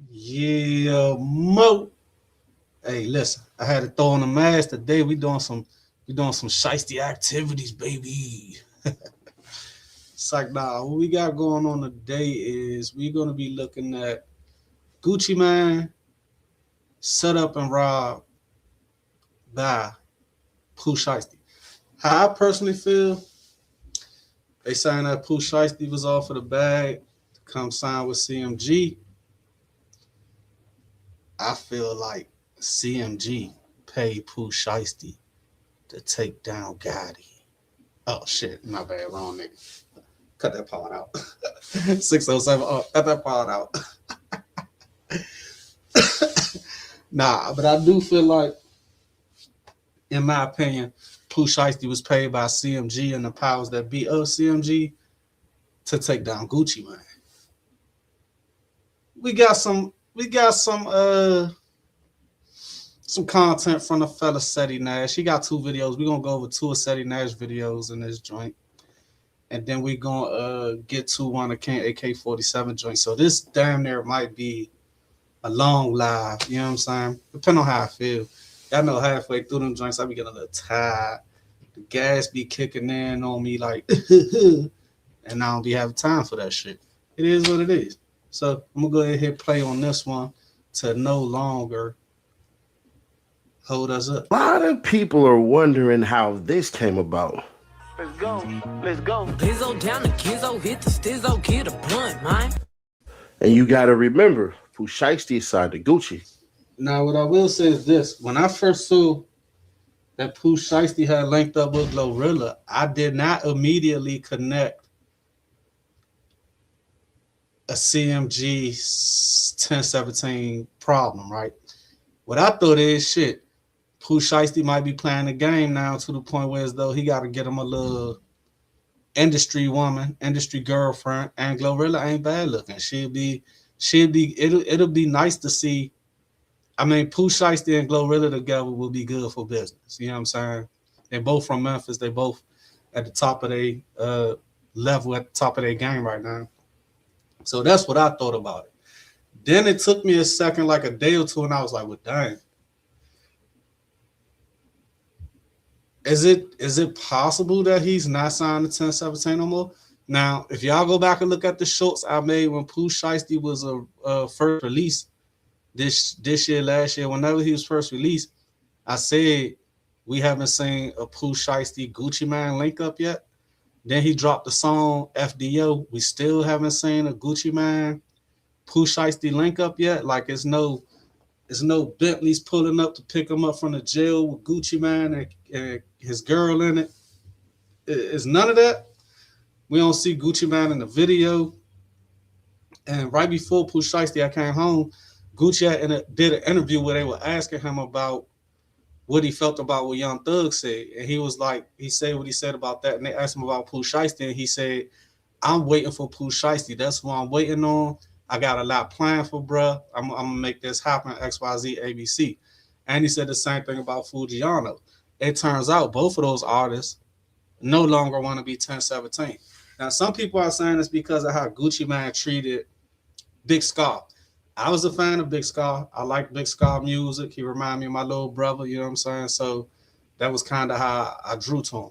Yeah, Mo. Hey, listen, I had to throw on the mask today. We doing some shiesty activities, baby. It's like, nah, what we got going on today is we're gonna be looking at Gucci Man set up and robbed by Pooh Shiesty. How I personally feel, they saying that Pooh Shiesty was off of the bag to come sign with CMG. I feel like CMG paid Pooh Shiesty to take down Gotti. Oh shit, my bad, wrong nigga. Cut that part out. 607. Oh, cut that part out. Nah, but I do feel like, in my opinion, Pooh Shiesty was paid by CMG and the powers that be of CMG to take down Gucci Man. We got some content from the fella Seti Nash. He got two videos. We're gonna go over two of Seti Nash videos in this joint. And then we're gonna get to one of King AK-47 joint. So this damn near might be a long live, you know what I'm saying? Depending on how I feel. Y'all know halfway through them joints, I be getting a little tired. The gas be kicking in on me like, and I don't be having time for that shit. It is what it is. So I'm gonna go ahead and hit play on this one to no longer hold us up. A lot of people are wondering how this came about. Let's go, let's go. Blizzo down the Gizzo, hit the stizzo, get a blunt, man. And you got to remember, Pooh Shiesty signed to Gucci. Now, what I will say is this: when I first saw that Pooh Shiesty had linked up with Glorilla, I did not immediately connect a CMG 1017 problem, right? What I thought is shit. Pooh Shiesty might be playing the game now to the point where as though he got to get him a little industry woman, industry girlfriend, and Glorilla ain't bad looking. It'll be nice to see. I mean, Pooh Shiesty and Glorilla together will be good for business. You know what I'm saying? They're both from Memphis. They both at the top of their level, at the top of their game right now. So that's what I thought about it. Then it took me a second, like a day or two, and I was like, well, dang. Is it possible that he's not signed to 1017 no more? Now, if y'all go back and look at the shorts I made when Pooh Shiesty was a first release this year, last year, whenever he was first released, I said we haven't seen a Pooh Shiesty Gucci Man link up yet. Then he dropped the song FDO. We still haven't seen a Gucci Man Pooh Shiesty link up yet. Like it's no Bentleys pulling up to pick him up from the jail with Gucci Man and his girl in it. It's none of that. We don't see Gucci Man in the video. And right before Pooh Shiesty, I came home, Gucci did an interview where they were asking him about what he felt about what Young Thug said. And he was like, he said what he said about that. And they asked him about Pooh Shiesty, and he said, I'm waiting for Pooh Shiesty. That's what I'm waiting on. I got a lot planned for bruh. I'm gonna make this happen, XYZ, ABC. And he said the same thing about Fujiano. It turns out both of those artists no longer want to be 1017. Now, some people are saying it's because of how Gucci Man treated Big Scar. I was a fan of Big Scar. I like Big Scar music. He reminded me of my little brother, you know what I'm saying? So that was kind of how I drew to him.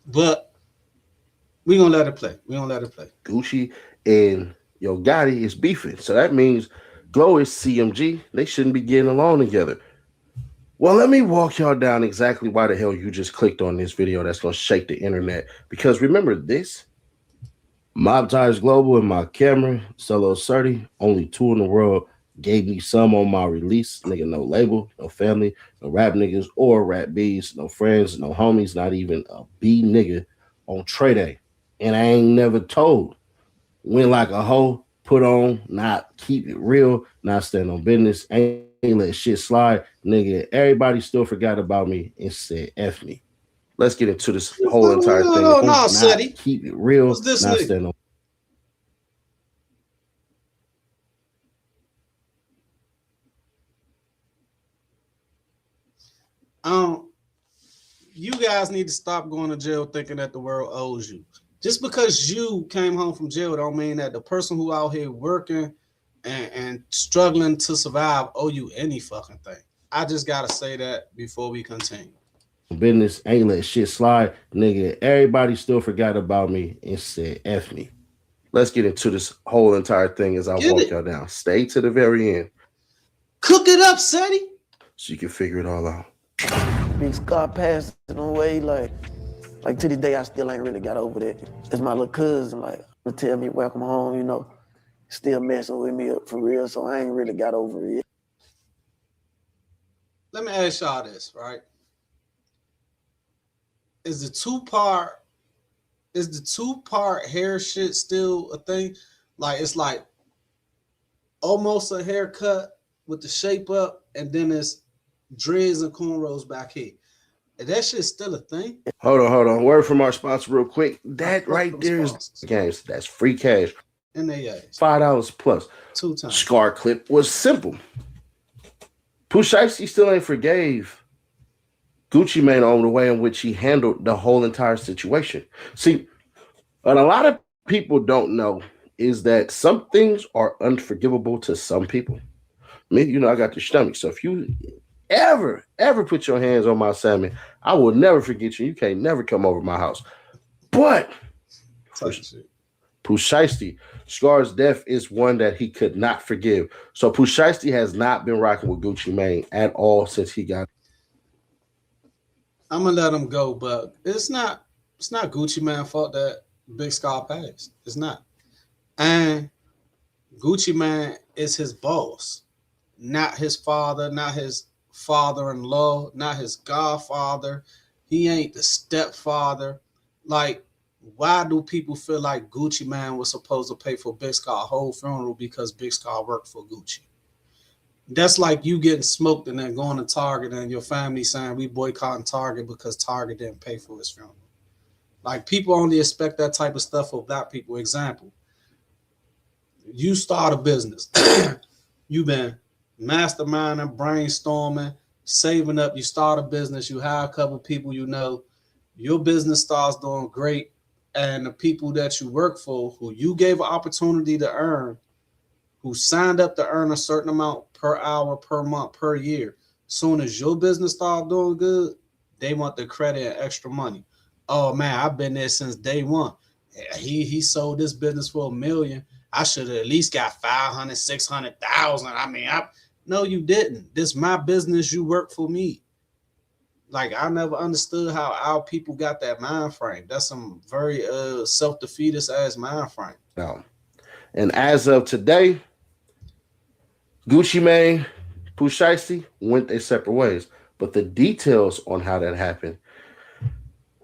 But we're going to let it play. Gucci and Yo Gotti is beefing. So that means Glow is CMG. They shouldn't be getting along together. Well, let me walk y'all down exactly why the hell you just clicked on this video that's going to shake the internet. Because remember this, Mob Ties Global and my camera, Solo 30, only two in the world, gave me some on my release. Nigga, no label, no family, no rap niggas or rap Bs, no friends, no homies, not even a B nigga on Trey Day. And I ain't never told. Went like a hoe, put on, not keep it real, not stand on business, ain't let shit slide. Nigga, everybody still forgot about me and said F me. Let's get into this whole entire thing. No, Seti. Keep it real, What's this not nigga? stand on. You guys need to stop going to jail thinking that the world owes you. Just because you came home from jail don't mean that the person who out here working and struggling to survive owe you any fucking thing. I just gotta say that before we continue. Business ain't let shit slide, nigga. Everybody still forgot about me and said F me. Let's get into this whole entire thing as I Get walk it. y'all down. Stay to the very end Cook it up, Seti. so you can figure it all out. Big Scott passing away, like to this day I still ain't really got over that. It's my little cousin, like, to tell me welcome home, you know, still messing with me up for real, so I ain't really got over it. Let me ask y'all this, right? Is the two-part hair shit still a thing? Like it's like almost a haircut with the shape up, and then it's dreads and cornrows back here. Is that shit still a thing? Hold on. Word from our sponsor real quick. That right there is games. That's free cash. NAS. $5 plus. 2 times. Scar clip was simple. Pooh Shiesty still ain't forgave Gucci Mane on the way in which he handled the whole entire situation. See, what a lot of people don't know is that some things are unforgivable to some people. Me, you know, I got the stomach. So if you ever put your hands on my salmon, I will never forget you. You can't never come over my house. But Pooh Shiesty, Scar's death is one that he could not forgive. So Pooh Shiesty has not been rocking with Gucci Mane at all since he got. I'm gonna let him go, but it's not Gucci Mane's fault that Big Scar passed. It's not. And Gucci Mane is his boss, not his father, not his father-in-law, not his godfather. He ain't the stepfather. Like, why do people feel like Gucci Mane was supposed to pay for Big Scar's whole funeral because Big Scar worked for Gucci? That's like you getting smoked and then going to Target and your family saying we boycotting Target because Target didn't pay for his funeral. Like, people only expect that type of stuff of black people. Example, you start a business. You've been masterminding, brainstorming, saving up. You start a business. You hire a couple people you know. Your business starts doing great. And the people that you work for, who you gave an opportunity to earn, who signed up to earn a certain amount per hour, per month, per year, soon as your business starts doing good, they want the credit and extra money. Oh man, I've been there since day one. He sold this business for $1 million. I should have at least got 500, 600,000. I mean, no, you didn't. This is my business. You work for me. Like, I never understood how our people got that mind frame. That's some very self-defeatist ass mind frame. No. And as of today, Gucci Mane, Pooh Shiesty went their separate ways. But the details on how that happened,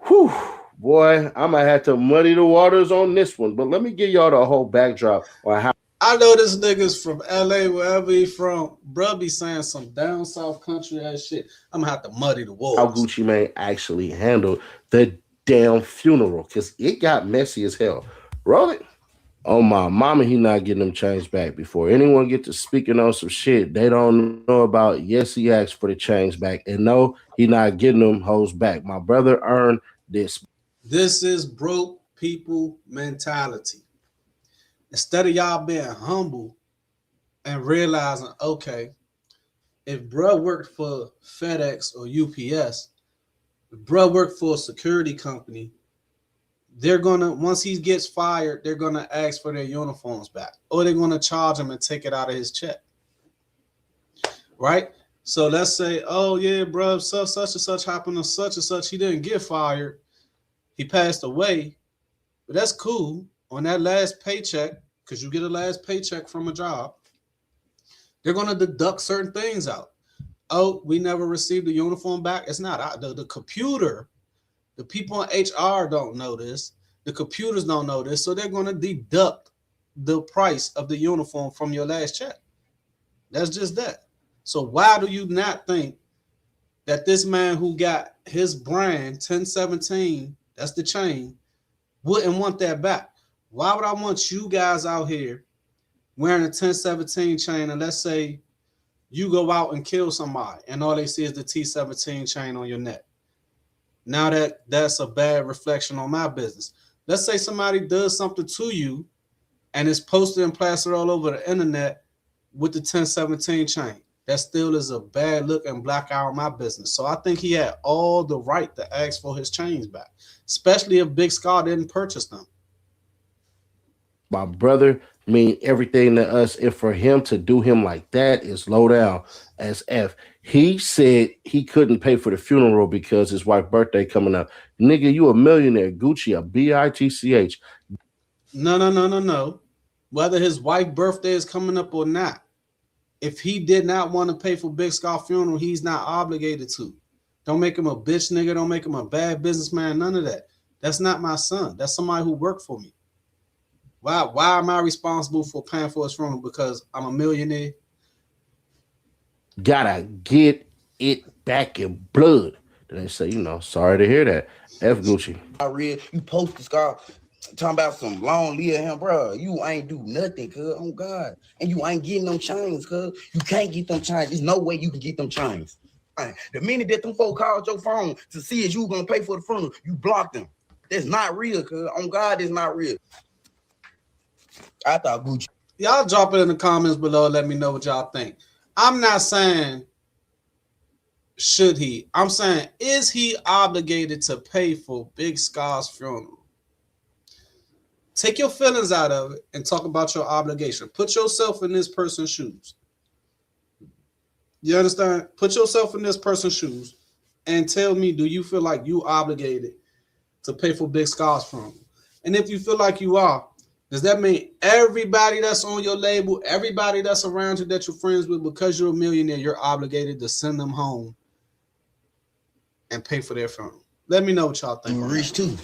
whew, boy, I might have to muddy the waters on this one. But let me give y'all the whole backdrop on how. I know this nigga's from LA, wherever he from. Bruh be saying some down south country ass shit. I'm gonna have to muddy the waters. How Gucci Mane actually handled the damn funeral, because it got messy as hell. Roll it. Oh my mama, he not getting them change back. Before anyone get to speaking on some shit they don't know about, yes, he asked for the change back. And no, he not getting them hoes back. My brother earned this. This is broke people mentality. Instead of y'all being humble and realizing, okay, if bruh worked for FedEx or UPS, if bruh worked for a security company, they're gonna, once he gets fired, they're gonna ask for their uniforms back, or they're gonna charge him and take it out of his check. Right? So let's say, oh yeah, bro, such and such happened to such and such. He didn't get fired. He passed away. But that's cool. On that last paycheck, because you get a last paycheck from a job, they're gonna deduct certain things out. Oh, we never received the uniform back. It's not the computer. The people in HR don't know this. The computers don't know this. So they're going to deduct the price of the uniform from your last check. That's just that. So why do you not think that this man who got his brand 1017, that's the chain, wouldn't want that back? Why would I want you guys out here wearing a 1017 chain, and let's say you go out and kill somebody and all they see is the T17 chain on your neck? Now that's a bad reflection on my business. Let's say somebody does something to you and it's posted and plastered all over the internet, with the 1017 chain. That still is a bad look and black eye on my business. So I think he had all the right to ask for his chains back, especially if Big Scar didn't purchase them. My brother mean everything to us. And for him to do him like that is low down as F. He said he couldn't pay for the funeral because his wife's birthday coming up. Nigga, you a millionaire. Gucci, a bitch. No, no, no, no, no. Whether his wife's birthday is coming up or not, if he did not want to pay for Big Scar funeral, he's not obligated to. Don't make him a bitch nigga. Don't make him a bad businessman. None of that. That's not my son. That's somebody who worked for me. Why am I responsible for paying for his funeral? Because I'm a millionaire. Gotta get it back in blood. Then they say, sorry to hear that. F Gucci. I read you post the scar talking about some long live him, bro. You ain't do nothing, cuz, on God. And you ain't getting them chains, cuz. You can't get them chains. There's no way you can get them chains. The minute that them folks called your phone to see if you gonna pay for the funeral, you blocked them. That's not real, cuz. On God, it's not real. I thought Gucci. Y'all drop it in the comments below. Let me know what y'all think. I'm not saying should he. I'm saying, is he obligated to pay for Big Scar's funeral? Take your feelings out of it and talk about your obligation. Put yourself in this person's shoes. You understand? Put yourself in this person's shoes and tell me, do you feel like you obligated to pay for Big Scar's funeral? And if you feel like you are, does that mean everybody that's on your label, everybody that's around you that you're friends with, because you're a millionaire, you're obligated to send them home and pay for their funeral? Let me know what y'all think. You rich too.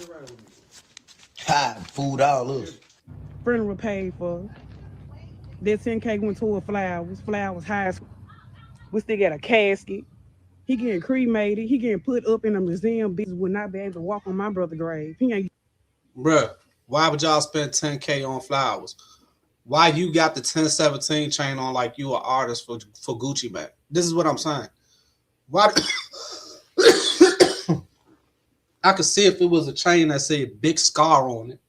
Ha, food all us. Funeral paid for. That 10K went to flowers high school. We still got a casket. He getting cremated. He getting put up in a museum. Bitches would not be able to walk on my brother's grave. He ain't. Bruh, why would y'all spend 10K on flowers? Why you got the 1017 chain on like you an artist for Gucci Mane? This is what I'm saying. Why? I could see if it was a chain that said Big Scar on it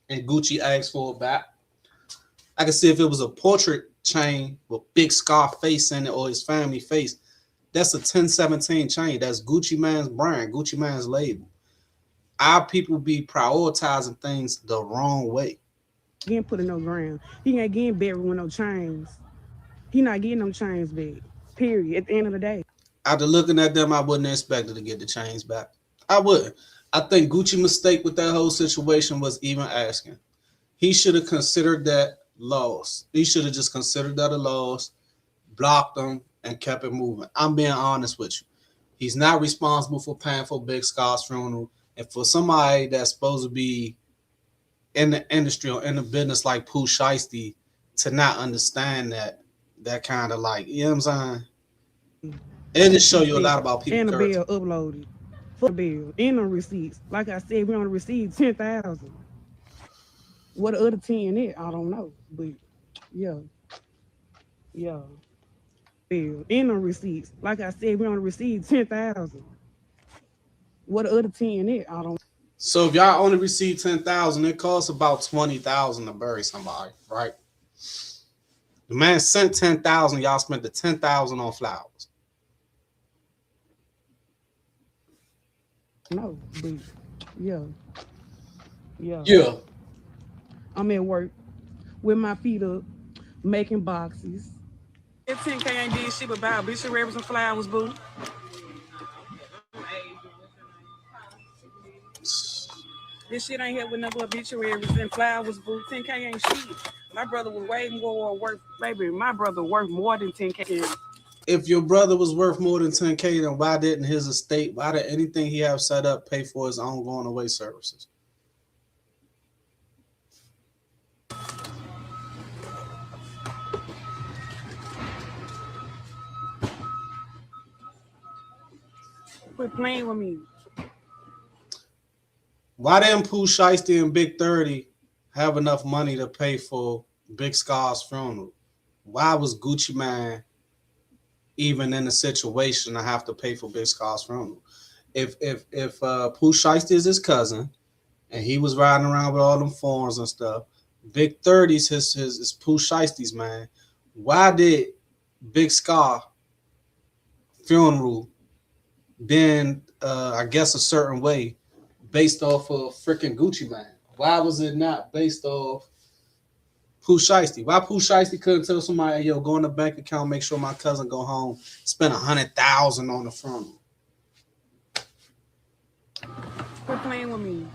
and Gucci asked for it back. I could see if it was a portrait chain with Big Scar face in it or his family face. That's a 1017 chain. That's Gucci Mane's brand, Gucci Mane's label. Our people be prioritizing things the wrong way. He ain't put in no ground. He ain't getting buried with no chains. He not getting no chains back. Period. At the end of the day. After looking at them, I wouldn't expect her to get the chains back. I wouldn't. I think Gucci mistake with that whole situation was even asking. He should have considered that loss. He should have just considered that a loss, blocked them, and kept it moving. I'm being honest with you. He's not responsible for paying for Big Scar's funeral. And for somebody that's supposed to be in the industry or in the business like Pooh Shiesty to not understand that kind of like, you know what I'm saying? It just show you a lot about people. And the bill uploaded. For the bill. And the receipts. Like I said, we only received 10,000. What the other 10 is, I don't know. But yeah. Yeah. Bill. And the receipts. Like I said, we only received 10,000. What the other 10 is, I don't know. So if y'all only received 10,000, it costs about 20,000 to bury somebody, right? The man sent 10,000, y'all spent the 10,000 on flowers. No, but yeah. Yeah. I'm at work with my feet up, making boxes. That 10K ain't did shit but buy obituaries and flowers, boo. This shit ain't help with no obituaries and flowers, boo. 10K ain't shit. My brother was way more worth, baby. My brother worth more than 10K. If your brother was worth more than 10K, then why didn't his estate, why did anything he have set up pay for his own going away services? Quit playing with me. Why didn't Pooh Shiesty and Big 30 have enough money to pay for Big Scar's funeral? Why was Gucci Mane even in a situation to have to pay for Big Scar's funeral? If Pooh Shiesty is his cousin and he was riding around with all them foreigns and stuff, Big 30's his Pooh Shiesty's man. why did Big Scar funeral been I guess a certain way based off of freaking Gucci Man? Why was it not based off Pooh Shiesty? Why Pooh Shiesty couldn't tell somebody, hey, yo, go in the bank account, make sure my cousin go home, spend 100,000 on the funeral? Quit playing with me.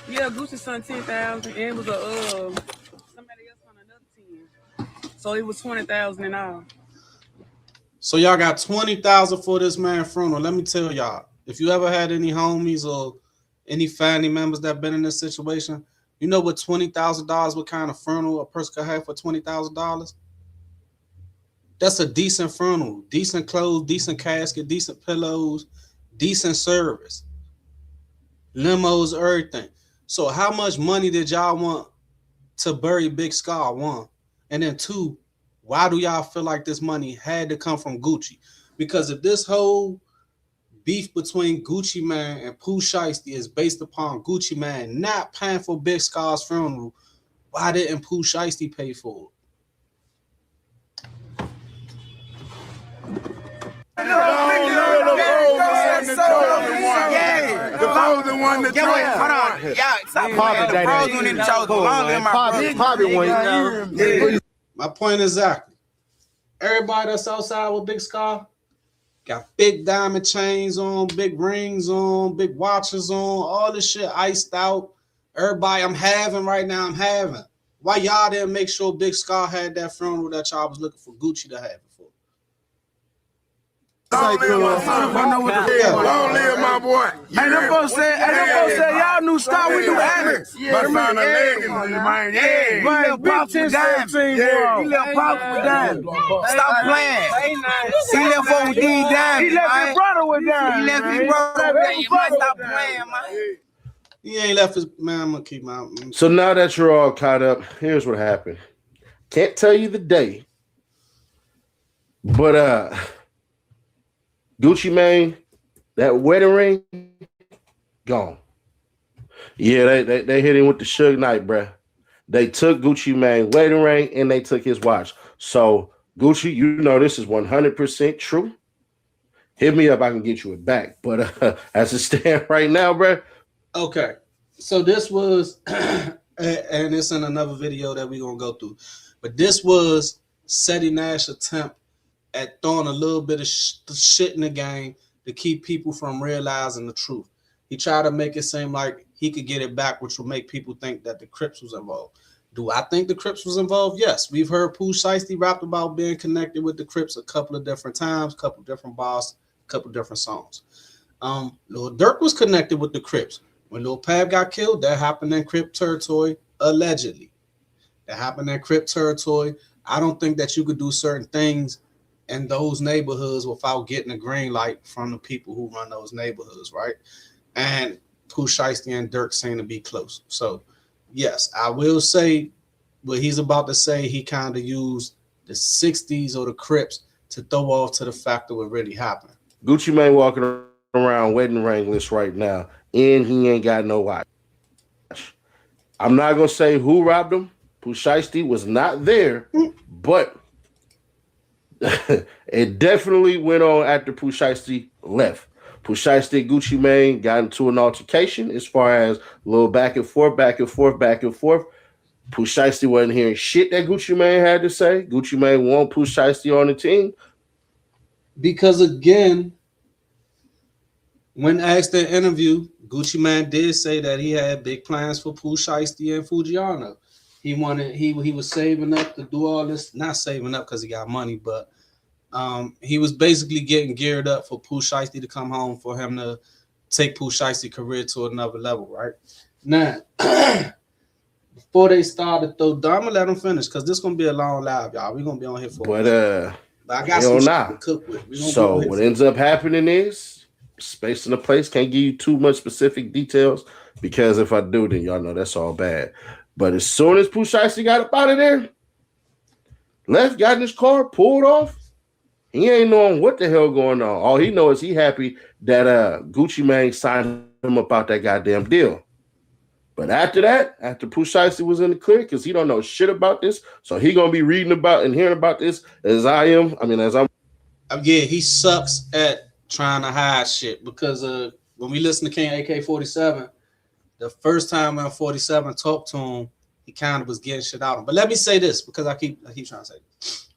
Yeah, Gucci son 10,000, and it was a somebody else on another 10, so it was 20,000 in all. So y'all got 20,000 for this man funeral. Let me tell y'all, if you ever had any homies or any family members that been in this situation, you know what $20,000, what kind of funeral a person could have for $20,000? That's a decent funeral, decent clothes, decent casket, decent pillows, decent service, limos, everything. So how much money did y'all want to bury Big Scar? One. And then two, why do y'all feel like this money had to come from Gucci? Because if this whole beef between Gucci Man and Pooh Shiesty is based upon Gucci Man not paying for Big Scar's funeral, why didn't Pooh Shiesty pay for it? The pros the one that chose. Hold on, y'all stop playing. The pros one that chose. Long live my brother. My point exactly. Everybody that's outside with Big Scar got big diamond chains on, big rings on, big watches on, all this shit iced out. Everybody I'm having right now, I'm having. Why y'all didn't make sure Big Scar had that funeral that y'all was looking for Gucci to have it for? Long live my boy. Hey, them folks said, y'all knew Star, we knew Alex. My son a legacy, man. Yeah. Man, Pops with dimes. Yeah, he left Pops with dimes. Stop playing. He left what we did dimes. He left his brother with dimes. He left his brother with dimes. You might stop playing, man. He ain't left his man. I'm gonna keep my. So now that you're all caught up, here's what happened. Can't tell you the day, but Gucci Mane, that wedding ring, gone. Yeah, they hit him with the Suge Knight, bruh. They took Gucci Mane's wedding ring and they took his watch. So Gucci, you know this is 100% true. Hit me up, I can get you it back. But as it stands right now, bruh. Okay, so this was, and it's in another video that we're gonna go through. But this was Seti Nash's attempt at throwing a little bit of shit in the game to keep people from realizing the truth. He tried to make it seem like he could get it back, which would make people think that the Crips was involved. Do I think the Crips was involved? Yes. We've heard Pooh Shiesty rapped about being connected with the Crips a couple of different times, a couple of different bars, a couple of different songs. Lil Durk was connected with the Crips. When Lil Pab got killed, that happened in Crip territory, allegedly. That happened in Crip territory. I don't think that you could do certain things in those neighborhoods without getting a green light from the people who run those neighborhoods, right? And Pooh Shiesty and Durk seem to be close. So, yes, I will say what he's about to say, he kind of used the 60s or the Crips to throw off to the fact of what really happened. Gucci Mane walking around wedding ringless right now, and he ain't got no watch. I'm not going to say who robbed him. Pooh Shiesty was not there, but it definitely went on after Pooh Shiesty left. Pooh Shiesty and Gucci Mane got into an altercation as far as a little back and forth. Pooh Shiesty wasn't hearing shit that Gucci Mane had to say. Gucci Mane want Pooh Shiesty on the team. Because again, when asked in an interview, Gucci Mane did say that he had big plans for Pooh Shiesty and Fujiano. He was saving up to do all this, not saving up because he got money, but he was basically getting geared up for Pooh Shiesty to come home, for him to take Pooh Shiesty's career to another level, right? Now, before they started though, I'm gonna let them finish because this is gonna be a long live, y'all. We're gonna be on here for but I got some shit to cook with. So what ends up happening is Space in the Place can't give you too much specific details because if I do, then y'all know that's all bad. But as soon as Pooh Shiesty got up out of there, left, got in his car, pulled off, he ain't knowing what the hell going on. All he knows is he happy that Gucci Mane signed him about that goddamn deal. But after that, after Pooh Shiesty was in the clear, because he don't know shit about this, so he gonna be reading about and hearing about this as I am. I mean, as I'm. Yeah, he sucks at trying to hide shit because when we listen to King AK-47, the first time when 47 talked to him, he kind of was getting shit out of him. But let me say this because I keep trying to say this.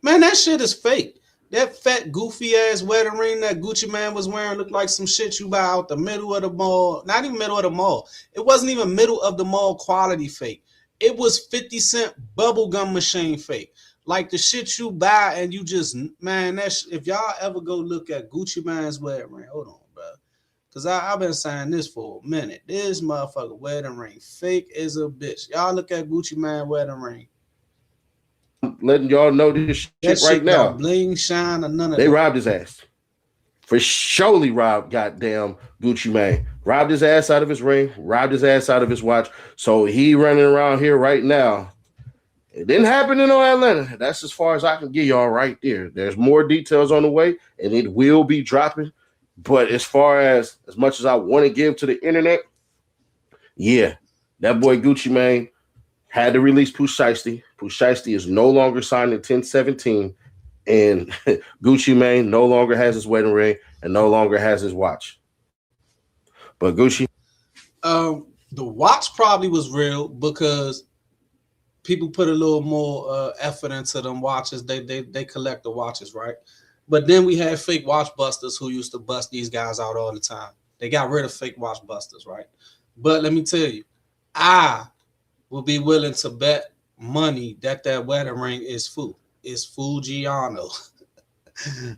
Man, that shit is fake. That fat, goofy ass wedding ring that Gucci Man was wearing looked like some shit you buy out the middle of the mall. Not even middle of the mall. It wasn't even middle of the mall quality fake. It was 50-cent bubblegum machine fake. Like the shit you buy and you just, man, if y'all ever go look at Gucci Man's wedding ring, hold on, bro. Because I've been saying this for a minute. This motherfucker wedding ring fake as a bitch. Y'all look at Gucci Man wedding ring. Letting y'all know this shit right now. Bling, shine, or none of they that. robbed his ass. For surely robbed goddamn Gucci Mane. Robbed his ass out of his ring. Robbed his ass out of his watch. So he running around here right now. It didn't happen in Atlanta. That's as far as I can give y'all right there. There's more details on the way, and it will be dropping. But as far as much as I want to give to the internet, yeah, that boy Gucci Mane had to release Pooh Shiesty. Pooh Shiesty is no longer signed in 1017, and Gucci Mane no longer has his wedding ring and no longer has his watch. But Gucci, the watch probably was real because people put a little more effort into them watches. They collect the watches, right? But then we had fake watch busters who used to bust these guys out all the time. They got rid of fake watch busters, right? But let me tell you, I will be willing to bet money that wedding ring is Fu. It's Fujiano.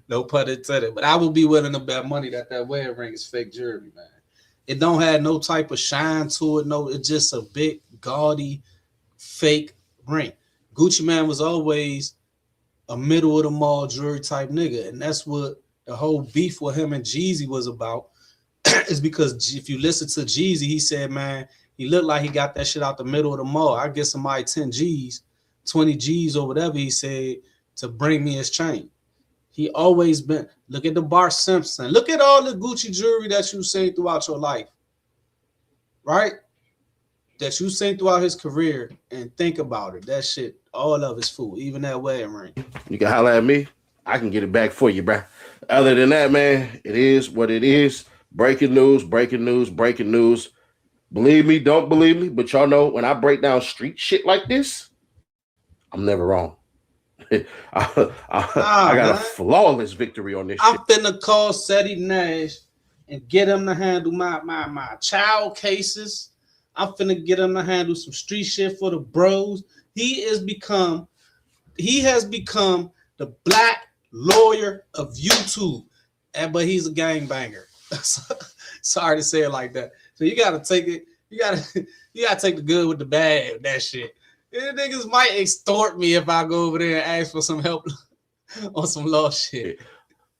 No pun intended. But I will be willing to bet money that wedding ring is fake jewelry, man. It don't have no type of shine to it. No, it's just a big, gaudy, fake ring. Gucci Man was always a middle of the mall jewelry type nigga. And that's what the whole beef with him and Jeezy was about. Is because if you listen to Jeezy, he said, man, he looked like he got that shit out the middle of the mall. I get somebody 10 G's, 20 G's or whatever he said to bring me his chain. He always been, look at the Bart Simpson. Look at all the Gucci jewelry that you've seen throughout your life, right? That you've seen throughout his career and think about it. That shit, all of his food, even that wedding ring. You can holler at me. I can get it back for you, bro. Other than that, man, it is what it is. Breaking news, breaking news, breaking news. Believe me, don't believe me, but y'all know when I break down street shit like this, I'm never wrong. I got a flawless victory on this shit. I'm finna call Seti Nash and get him to handle my child cases. I'm finna get him to handle some street shit for the bros. He has become the black lawyer of YouTube, but he's a gangbanger. Sorry to say it like that. So you gotta take it. You gotta take the good with the bad with that shit. These niggas might extort me if I go over there and ask for some help on some law shit.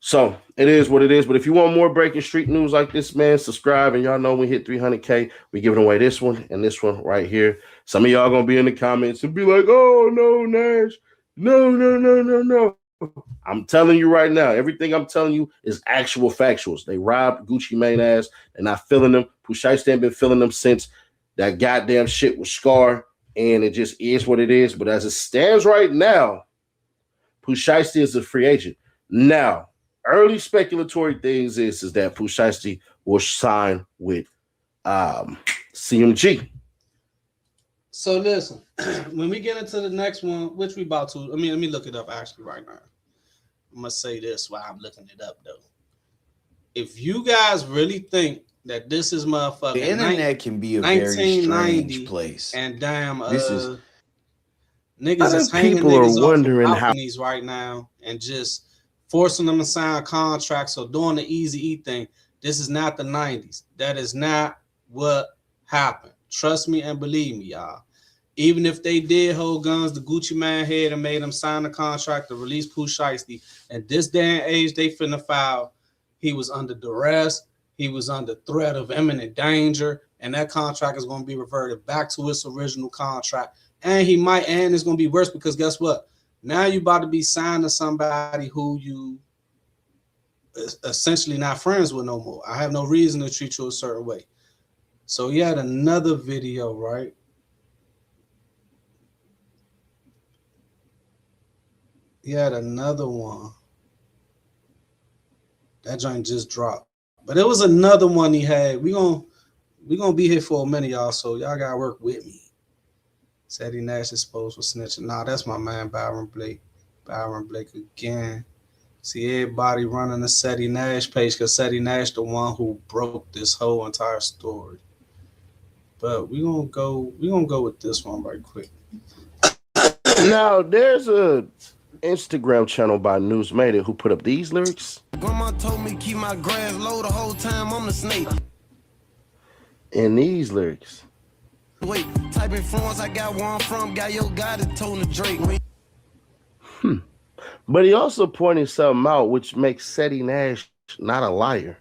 So it is what it is. But if you want more breaking street news like this, man, subscribe. And y'all know we hit 300K. We giving away this one and this one right here. Some of y'all gonna be in the comments and be like, "Oh no, Nash, no." I'm telling you right now, everything I'm telling you is actual factuals. They robbed Gucci Mane ass. They're not feeling them. Pooh Shiesty ain't been feeling them since that goddamn shit was Scar. And it just is what it is. But as it stands right now, Pooh Shiesty is a free agent. Now, early speculatory things is that Pooh Shiesty will sign with CMG. So listen, when we get into the next one, which we about to, let me look it up actually right now. I'm gonna say this while I'm looking it up though. If you guys really think that this is motherfucking the internet can be a very strange place, and damn, this is niggas is hanging people niggas are wondering how these right now and just forcing them to sign contracts or doing the easy E thing. This is not the 90s. That is not what happened. Trust me and believe me, y'all. Even if they did hold guns, the Gucci Man head and made them sign the contract to release Pooh Shiesty. At this day and age, they finna file. He was under duress. He was under threat of imminent danger. And that contract is going to be reverted back to its original contract. And it's going to be worse because guess what? Now you about to be signed to somebody who you essentially not friends with no more. I have no reason to treat you a certain way. So he had another video, right? He had another one. That joint just dropped. But it was another one he had. We gonna be here for a minute, y'all. So y'all gotta work with me. Said he Nash exposed for snitching. Nah, that's my man Byron Blake. Byron Blake again. See everybody running the Seti Nash page because Seti Nash the one who broke this whole entire story. But we gonna go with this one right quick. Now there's a Instagram channel by News Made It who put up these lyrics. Grandma told me keep my grass low the whole time I'm the snake. And these lyrics. Wait, type influence I got where I'm from, got your guy that told the Drake. But he also pointed something out which makes Seti Nash not a liar.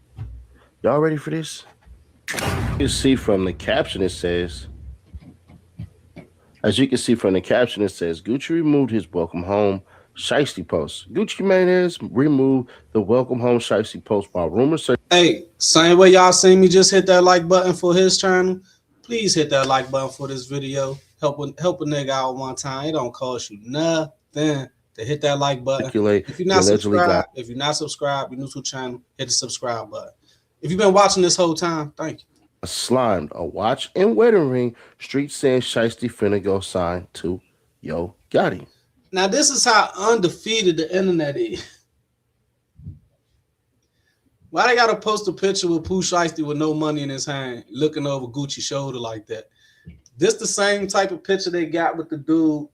Y'all ready for this? You see from the caption it says, Gucci removed his welcome home shiesty post. Gucci Mane has removed the welcome home shiesty post while rumors say, hey, same way y'all seen me just hit that like button for his channel. Please hit that like button for this video. Help a nigga out one time. It don't cost you nothing to hit that like button. If you're not subscribed, you're new to the channel, hit the subscribe button. If you've been watching this whole time, thank you. Slimed a watch and wedding ring. Street saying shiesty finna go sign to Yo Gotti. Now this is how undefeated the internet is. Why they gotta post a picture with Pooh Shiesty with no money in his hand, looking over Gucci's shoulder like that? This the same type of picture they got with the dude.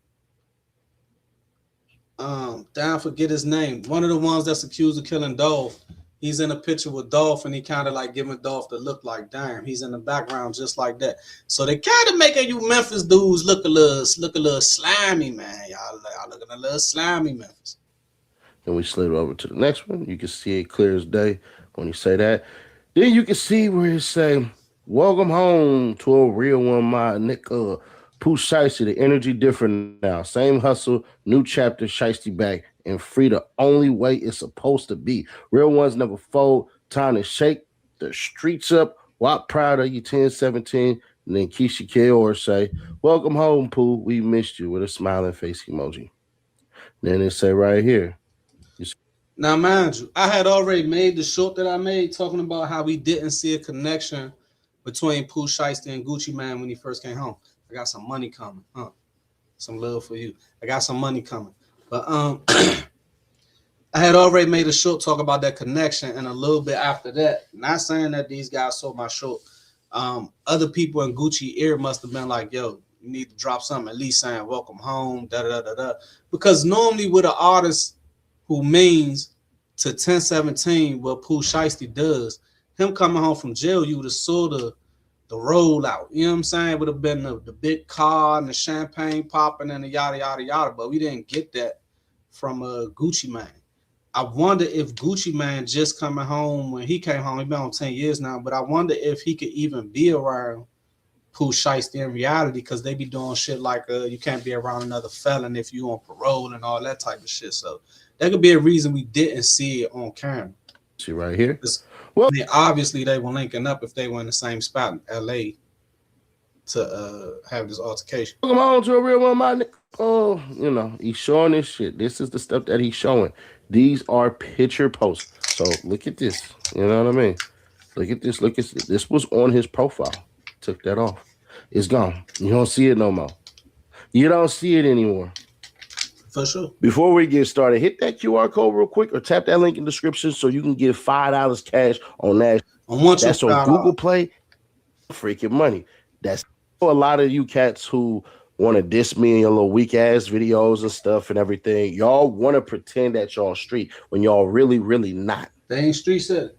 I forget his name. One of the ones that's accused of killing Dolph. He's in a picture with Dolph, and he kind of like giving Dolph the look like, damn, he's in the background just like that. So they kind of making you Memphis dudes look a little slimy, man. Y'all looking a little slimy, Memphis. Then we slid over to the next one. You can see it clear as day when you say that. Then you can see where it say, welcome home to a real one, my nigga. Pooh Shiesty, the energy different now. Same hustle, new chapter, Shiesty back, and free the only way it's supposed to be. Real ones never fold. Time to shake the streets up. Walk proud of you, 1017. And then Keisha Kayor say, welcome home, Pooh. We missed you, with a smiling face emoji. Then it say right here. Now, mind you, I had already made the short that I made talking about how we didn't see a connection between Pooh Shiesty and Gucci Mane when he first came home. I got some money coming, huh? Some love for you. I got some money coming. But I had already made a short talk about that connection, and a little bit after that, not saying that these guys saw my short. Other people in Gucci ear must have been like, yo, you need to drop something, at least saying welcome home, da-da-da-da-da. Because normally with an artist who means to 1017 what Pooh Shiesty does, him coming home from jail, you would have saw the rollout. You know what I'm saying? It would have been the big car and the champagne popping and the yada, yada, yada. But we didn't get that from Gucci Mane. I wonder if Gucci Mane just coming home when he came home, he's been on 10 years now, but I wonder if he could even be around Pooh Shiesty in reality, because they be doing shit like you can't be around another felon if you on parole and all that type of shit. So that could be a reason we didn't see it on camera. See right here? Well, obviously they were linking up if they were in the same spot in LA to have this altercation. Welcome on to a real one, my nigga. Oh, you know, he's showing this shit. This is the stuff that he's showing. These are picture posts. So look at this. You know what I mean? Look at this. Look at this. This was on his profile. Took that off. It's gone. You don't see it no more. You don't see it anymore. For sure. Before we get started, hit that QR code real quick or tap that link in the description so you can get $5 cash on that. That's on Google Play. Freaking money. That's for a lot of you cats who want to diss me in your little weak ass videos and stuff and everything. Y'all want to pretend that y'all street when y'all really, really not. They ain't street set.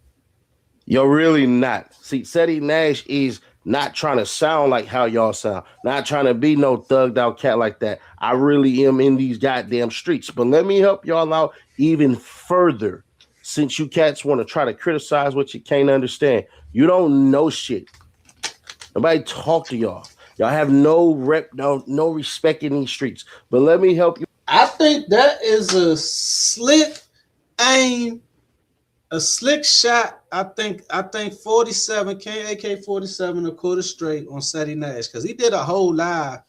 You're really not. See, Seti Nash is not trying to sound like how y'all sound. Not trying to be no thugged out cat like that. I really am in these goddamn streets. But let me help y'all out even further. Since you cats want to try to criticize what you can't understand. You don't know shit. Nobody talk to y'all. Y'all have no respect in these streets. But let me help you. I think that is a slick aim A slick shot, I think 47, AK-47 a quarter straight on Seti Nash, because he did a whole live.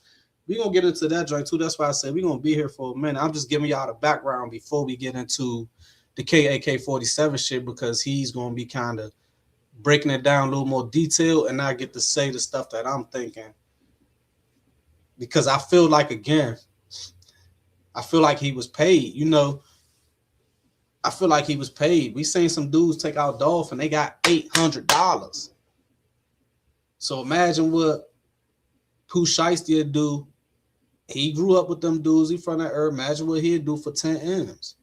We're going to get into that joint too. That's why I said we're going to be here for a minute. I'm just giving y'all the background before we get into the AK-47 shit, because he's going to be kind of breaking it down a little more detail, and I get to say the stuff that I'm thinking. Because I feel like, again, I feel like he was paid, you know. I feel like he was paid. We seen some dudes take out Dolph and they got $800. So imagine what Pooh Shiesty would do. He grew up with them dudes. He from that earth. Imagine what he'd do for 10 M's.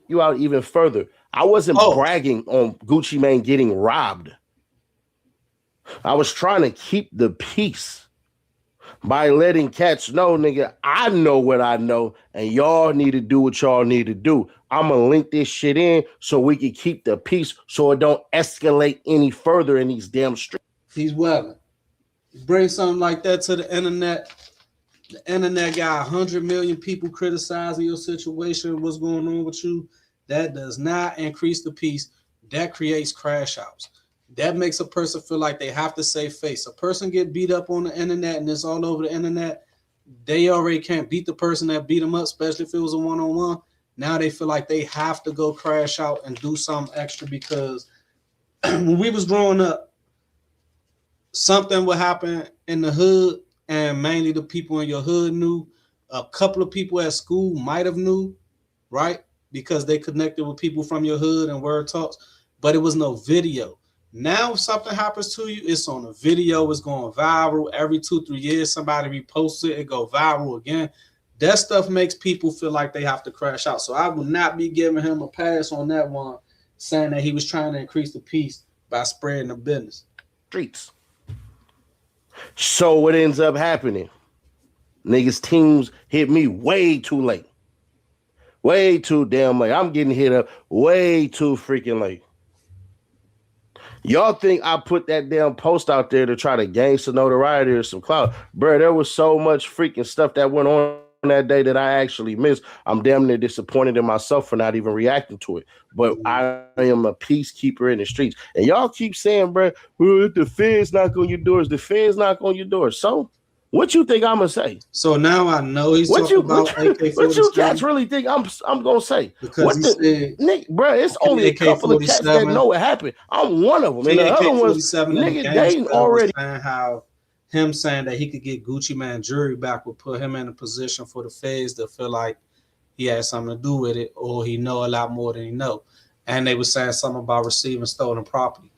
You out even further. I wasn't bragging on Gucci Mane getting robbed. I was trying to keep the peace by letting cats know, nigga, I know what I know, and y'all need to do what y'all need to do. I'm going to link this shit in so we can keep the peace so it don't escalate any further in these damn streets. He's welling. Bring something like that to the internet. The internet got 100 million people criticizing your situation, what's going on with you. That does not increase the peace. That creates crash outs. That makes a person feel like they have to save face. A person get beat up on the internet and it's all over the internet. They already can't beat the person that beat them up, especially if it was a one-on-one. Now they feel like they have to go crash out and do something extra, because when we was growing up, something would happen in the hood, and mainly the people in your hood knew. A couple of people at school might have knew, right? Because they connected with people from your hood and word talks, but it was no video. Now, if something happens to you, it's on a video, it's going viral. Every 2-3 years, somebody reposts it, it go viral again. That stuff makes people feel like they have to crash out. So I will not be giving him a pass on that one, saying that he was trying to increase the peace by spreading the business. Streets. So what ends up happening? Niggas teams hit me way too late. Way too damn late. I'm getting hit up way too freaking late. Y'all think I put that damn post out there to try to gain some notoriety or some clout? Bro, there was so much freaking stuff that went on that day that I actually missed. I'm damn near disappointed in myself for not even reacting to it. But I am a peacekeeper in the streets. And y'all keep saying, bro, well, the feds knock on your doors. The feds knock on your doors. So what you think I'm gonna say? So now I know he's talking about AK-47. What you cats really think I'm gonna say? Because what Nick, bro, it's only a couple of cats that know what happened. I'm one of them. And the other ones, nigga, they already how him saying that he could get Gucci Mane jury back would put him in a position for the feds to feel like he had something to do with it, or he know a lot more than he know. And they were saying something about receiving stolen property.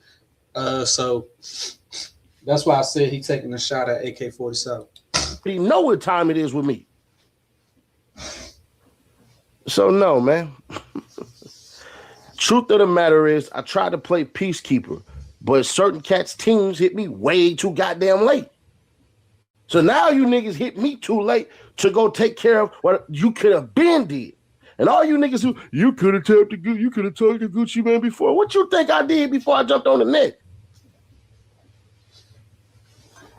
So that's why I said he taking a shot at AK-47. He know what time it is with me. So no, man. Truth of the matter is, I tried to play peacekeeper, but certain cats' teams hit me way too goddamn late. So now you niggas hit me too late to go take care of what you could have been did. And all you niggas who you could have talked to Gucci Mane before. What you think I did before I jumped on the net?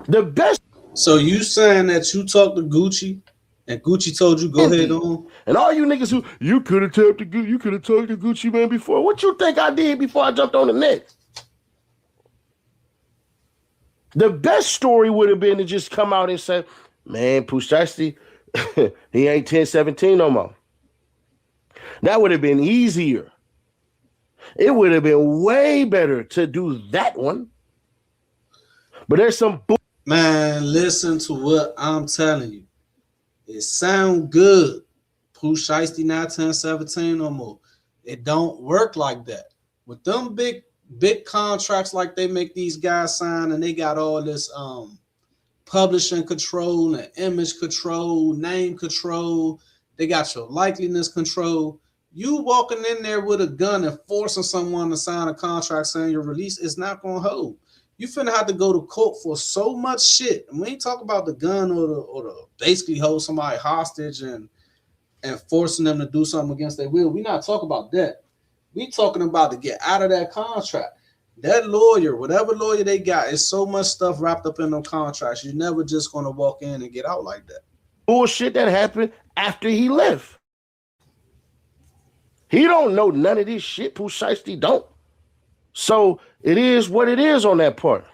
The best. So you saying that you talked to Gucci and Gucci told you go ahead on? And all you niggas who you could have talked to Gucci Mane before. What you think I did before I jumped on the net? The best story would have been to just come out and say, man, Pooh Shiesty, he ain't 1017 no more. That would have been easier. It would have been way better to do that one. But there's some man, listen to what I'm telling you. It sound good. Pooh Shiesty not 1017 no more. It don't work like that. With them big contracts like they make these guys sign, and they got all this publishing control and image control, name control. They got your likeliness control. You walking in there with a gun and forcing someone to sign a contract saying your release is not going to hold. You finna have to go to court for so much shit. And we ain't talk about the gun or the basically hold somebody hostage and forcing them to do something against their will. We not talking about that. We talking about to get out of that contract. That lawyer, whatever lawyer they got, is so much stuff wrapped up in them contracts. You're never just gonna walk in and get out like that. Bullshit that happened after he left. He don't know none of this shit. Pooh Shiesty don't. So it is what it is on that part.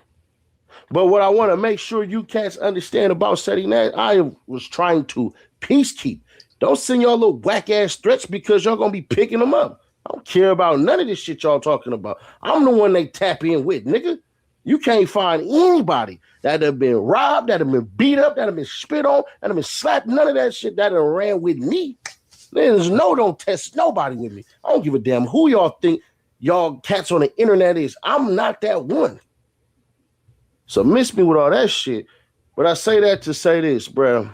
But what I want to make sure you cats understand about setting that, I was trying to peacekeep. Don't send y'all little whack ass threats because y'all gonna be picking them up. I don't care about none of this shit y'all talking about. I'm the one they tap in with, nigga. You can't find anybody that have been robbed, that have been beat up, that have been spit on, that have been slapped. None of that shit that have ran with me. Don't test nobody with me. I don't give a damn who y'all think y'all cats on the internet is. I'm not that one. So miss me with all that shit. But I say that to say this, bro.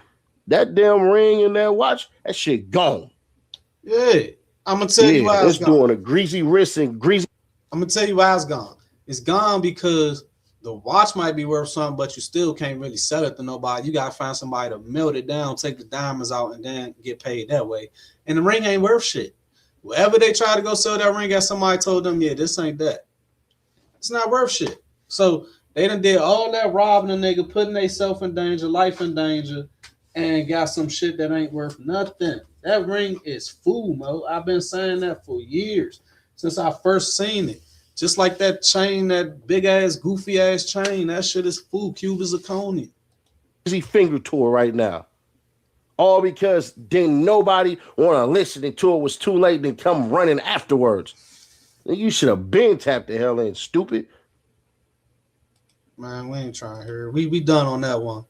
That damn ring and that watch, that shit gone. Yeah. I'm gonna tell you why it's doing a greasy wrist and greasy. I'm gonna tell you why it's gone. It's gone because the watch might be worth something, but you still can't really sell it to nobody. You gotta find somebody to melt it down, take the diamonds out, and then get paid that way. And the ring ain't worth shit. Wherever they try to go sell that ring at, somebody told them, yeah, this ain't that. It's not worth shit. So they done did all that robbing a nigga, putting themselves in danger, life in danger, and got some shit that ain't worth nothing. That ring is fool, Mo. I've been saying that for years, since I first seen it. Just like that chain, that big ass, goofy ass chain, that shit is fool. Cuba zirconia. Easy finger tour right now. All because didn't nobody want to listen until it was too late and come running afterwards. You should have been tapped the hell in, stupid. Man, we ain't trying here. We done on that one.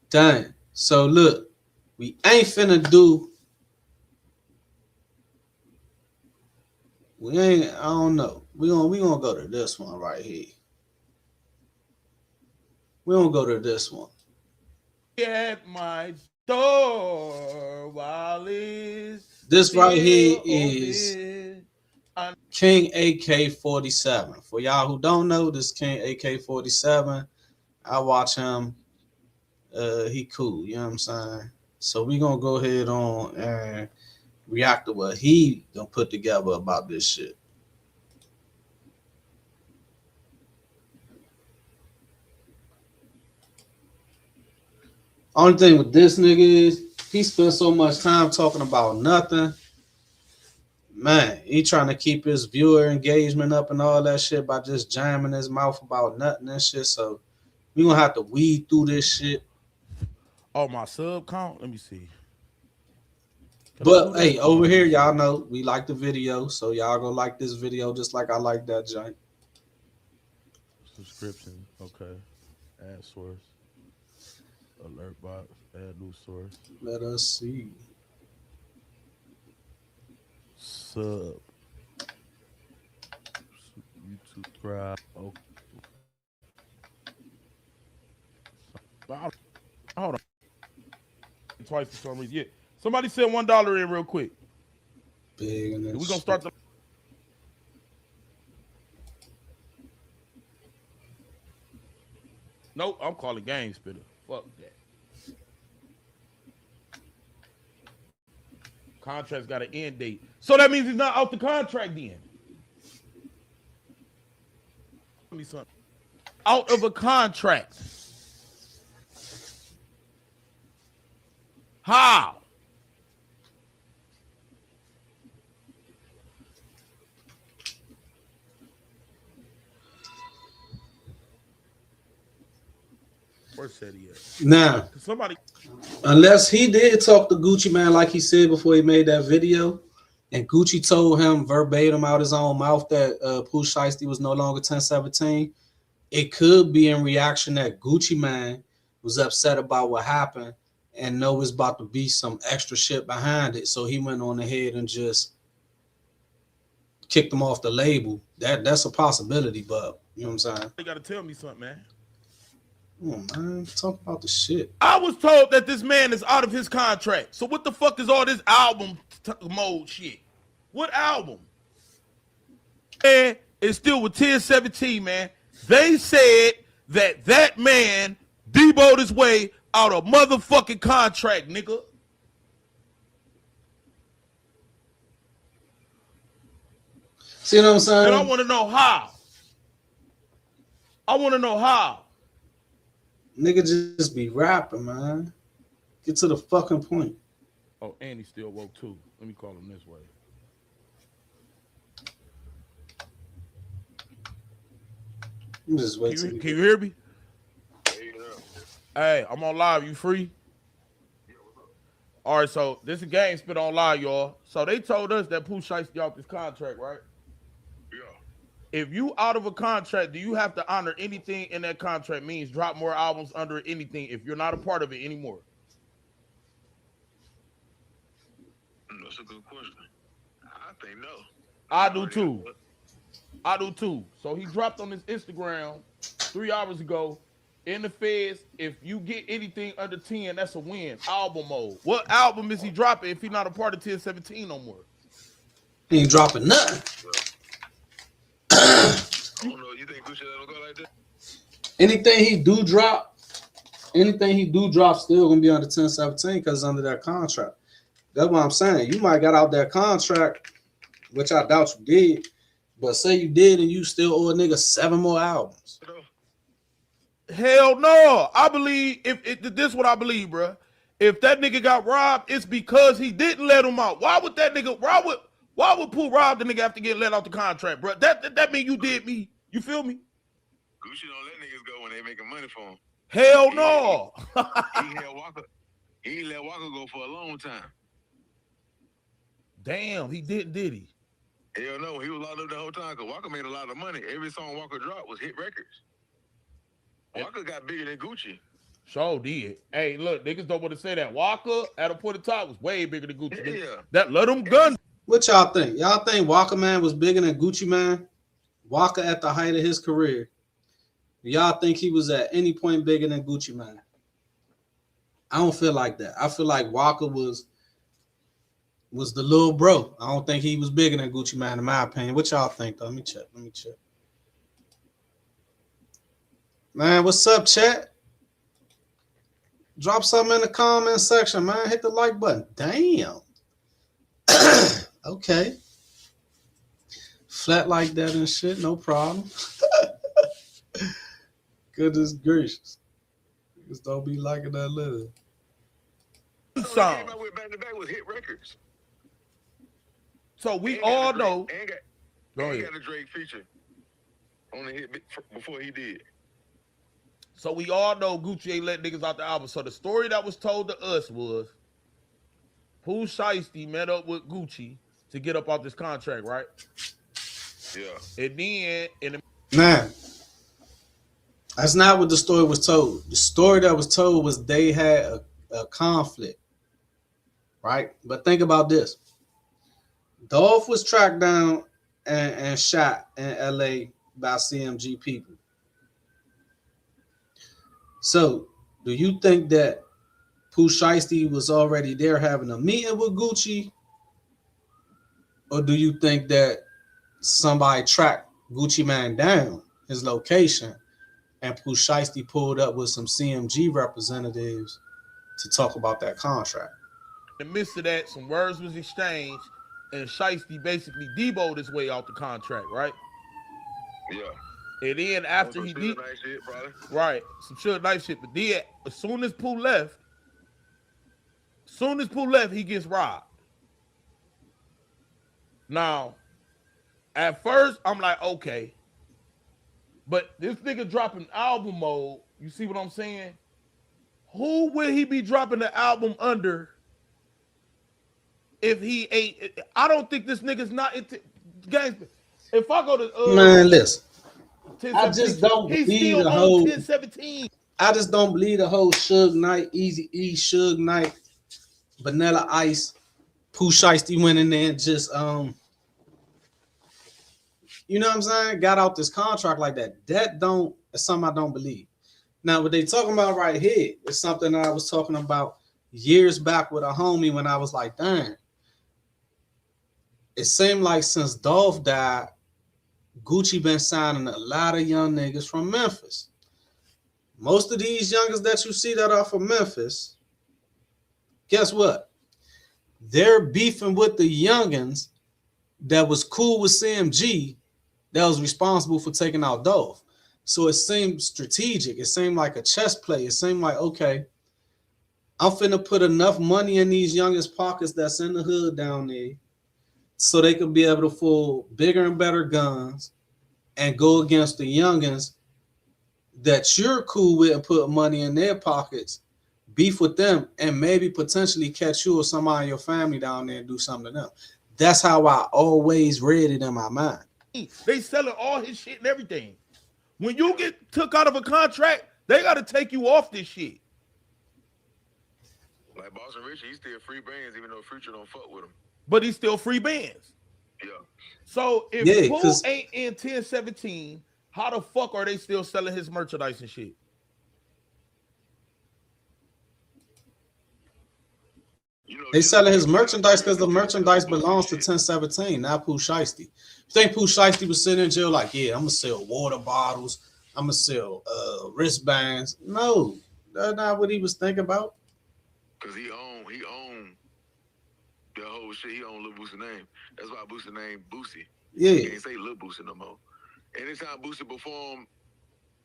Dang. So look, we ain't finna do. I don't know. We gonna go to this one right here. We gonna go to this one. At my door while this right here is King AK-47. For y'all who don't know, this King AK-47. I watch him. He cool, you know what I'm saying? So we gonna go ahead on and react to what he gonna put together about this shit. Only thing with this nigga is he spent so much time talking about nothing. Man, he trying to keep his viewer engagement up and all that shit by just jamming his mouth about nothing and shit. So we gonna have to weed through this shit. Oh, my sub count? Let me see. But hey, over here, y'all know we like the video, so y'all go like this video just like I like that joint. Subscription, okay. Add source. Alert box, add new source. Let us see. Sub. You subscribe. Okay. Hold on. Twice for some reason. Yeah. Somebody said $1 in real quick. Big and we're gonna start the. Nope, I'm calling game spitter. Fuck that. Contract's got an end date. So that means he's not out the contract then. Give me something. Out of a contract. How? Where's Shetty at? Now, somebody, unless he did talk to Gucci Man like he said before he made that video, and Gucci told him verbatim out his own mouth that Pooh Shiesty was no longer 1017, it could be in reaction that Gucci Man was upset about what happened and know it's about to be some extra shit behind it. So he went on ahead and just kicked him off the label. That's a possibility, but you know what I'm saying? You gotta tell me something, man. Come on, man. Talk about the shit. I was told that this man is out of his contract. So what the fuck is all this album mode shit? What album? And it's still with 1017, man. They said that man deboed his way out of motherfucking contract, nigga. See what I'm saying? And I want to know how. I want to know how. Nigga just be rapping, man. Get to the fucking point. Oh, and he still woke too. Let me call him this way. I'm just wait till Can you hear me? Hey, I'm on live. You free? All right, so this is game spit on live, y'all. So they told us that Pooh Shiesty off this contract, right? Yeah. If you out of a contract, do you have to honor anything in that contract? Means drop more albums under anything if you're not a part of it anymore. That's a good question. I think no. I do too. I do too. So he dropped on his Instagram 3 hours ago. In the feds, if you get anything under 10, that's a win. Album mode. What album is he dropping if he's not a part of 1017 no more? He ain't dropping nothing. I don't know. You think Gucci will go like that? Anything he do drop still gonna be under 1017 because it's under that contract. That's what I'm saying. You might got out that contract, which I doubt you did, but say you did and you still owe a nigga 7 more albums. Hell no. I believe if this is what I believe, bro. If that nigga got robbed, it's because he didn't let him out. Why would Pooh rob the nigga after getting let out the contract, bro? That mean you did me. You feel me? Gucci don't let niggas go when they making money for him. Hell no. He let Walker go for a long time. Damn, he did he? Hell no, he was locked up the whole time because Walker made a lot of money. Every song Walker dropped was hit records. Walker got bigger than Gucci. Sure did. Hey, look, niggas don't want to say that. Walker at a point in time was way bigger than Gucci. Yeah. That let him gun. What y'all think? Y'all think Walker Man was bigger than Gucci Man? Walker at the height of his career. Y'all think he was at any point bigger than Gucci Man? I don't feel like that. I feel like Walker was the little bro. I don't think he was bigger than Gucci Man, in my opinion. What y'all think, though? Let me check. Man, what's up, chat? Drop something in the comment section, man. Hit the like button. Damn. Okay. Flat like that and shit, no problem. Goodness gracious. Just don't be liking that little. Song. Came out with back to back with hit records. So we all know. And got a Drake feature on the hit before he did. So we all know Gucci ain't let niggas out the album. So the story that was told to us was Pooh Shiesty met up with Gucci to get up off this contract, right? Yeah. And then Man, that's not what the story was told. The story that was told was they had a conflict, right? But think about this. Dolph was tracked down and shot in LA by CMG people. So, do you think that Pooh Shiesty was already there having a meeting with Gucci? Or do you think that somebody tracked Gucci Man down, his location, and Pooh Shiesty pulled up with some CMG representatives to talk about that contract? in the midst of that, some words was exchanged, and Shiesty basically deboed his way out the contract, right? Yeah. And then after he did, right, some Suge Knight shit. But then, as soon as Pooh left, he gets robbed. Now, at first, I'm like, okay. But this nigga dropping album mode, you see what I'm saying? Who will he be dropping the album under if he ain't? I don't think this nigga's not into gangster. If I go to man, listen. 10, I just don't believe the whole 1017. I just don't believe the whole Suge Knight, Easy E, Suge Knight, Vanilla Ice, Pooh Shiesty went in there and just you know what I'm saying? Got out this contract like that. It's something I don't believe. Now, what they talking about right here is something I was talking about years back with a homie when I was like, dang. It seemed like since Dolph died, Gucci been signing a lot of young niggas from Memphis. Most of these youngers that you see that are from Memphis, guess what? They're beefing with the youngins that was cool with CMG that was responsible for taking out Dolph. So it seemed strategic. It seemed like a chess play. It seemed like, okay, I'm finna put enough money in these youngest pockets that's in the hood down there so they can be able to afford bigger and better guns and go against the youngins that you're cool with and put money in their pockets, beef with them, and maybe potentially catch you or somebody in your family down there and do something to them. That's how I always read it in my mind. They selling all his shit and everything. When you get took out of a contract, they got to take you off this shit. Like Boston Richie, he's still free bands, even though Future don't fuck with him. But he's still free bands. Yeah. So if Pooh ain't in 1017, how the fuck are they still selling his merchandise and shit? They selling his merchandise because the merchandise belongs to 1017, not Pooh Shiesty. You think Pooh Shiesty was sitting in jail like, yeah, I'm gonna sell water bottles, I'm gonna sell wristbands? No, that's not what he was thinking about. Cause he owned the whole shit. He owned Lil Boosie name. That's why Boosie name Boosie. Yeah. He can't say Lil Boosie no more. Anytime Boosie perform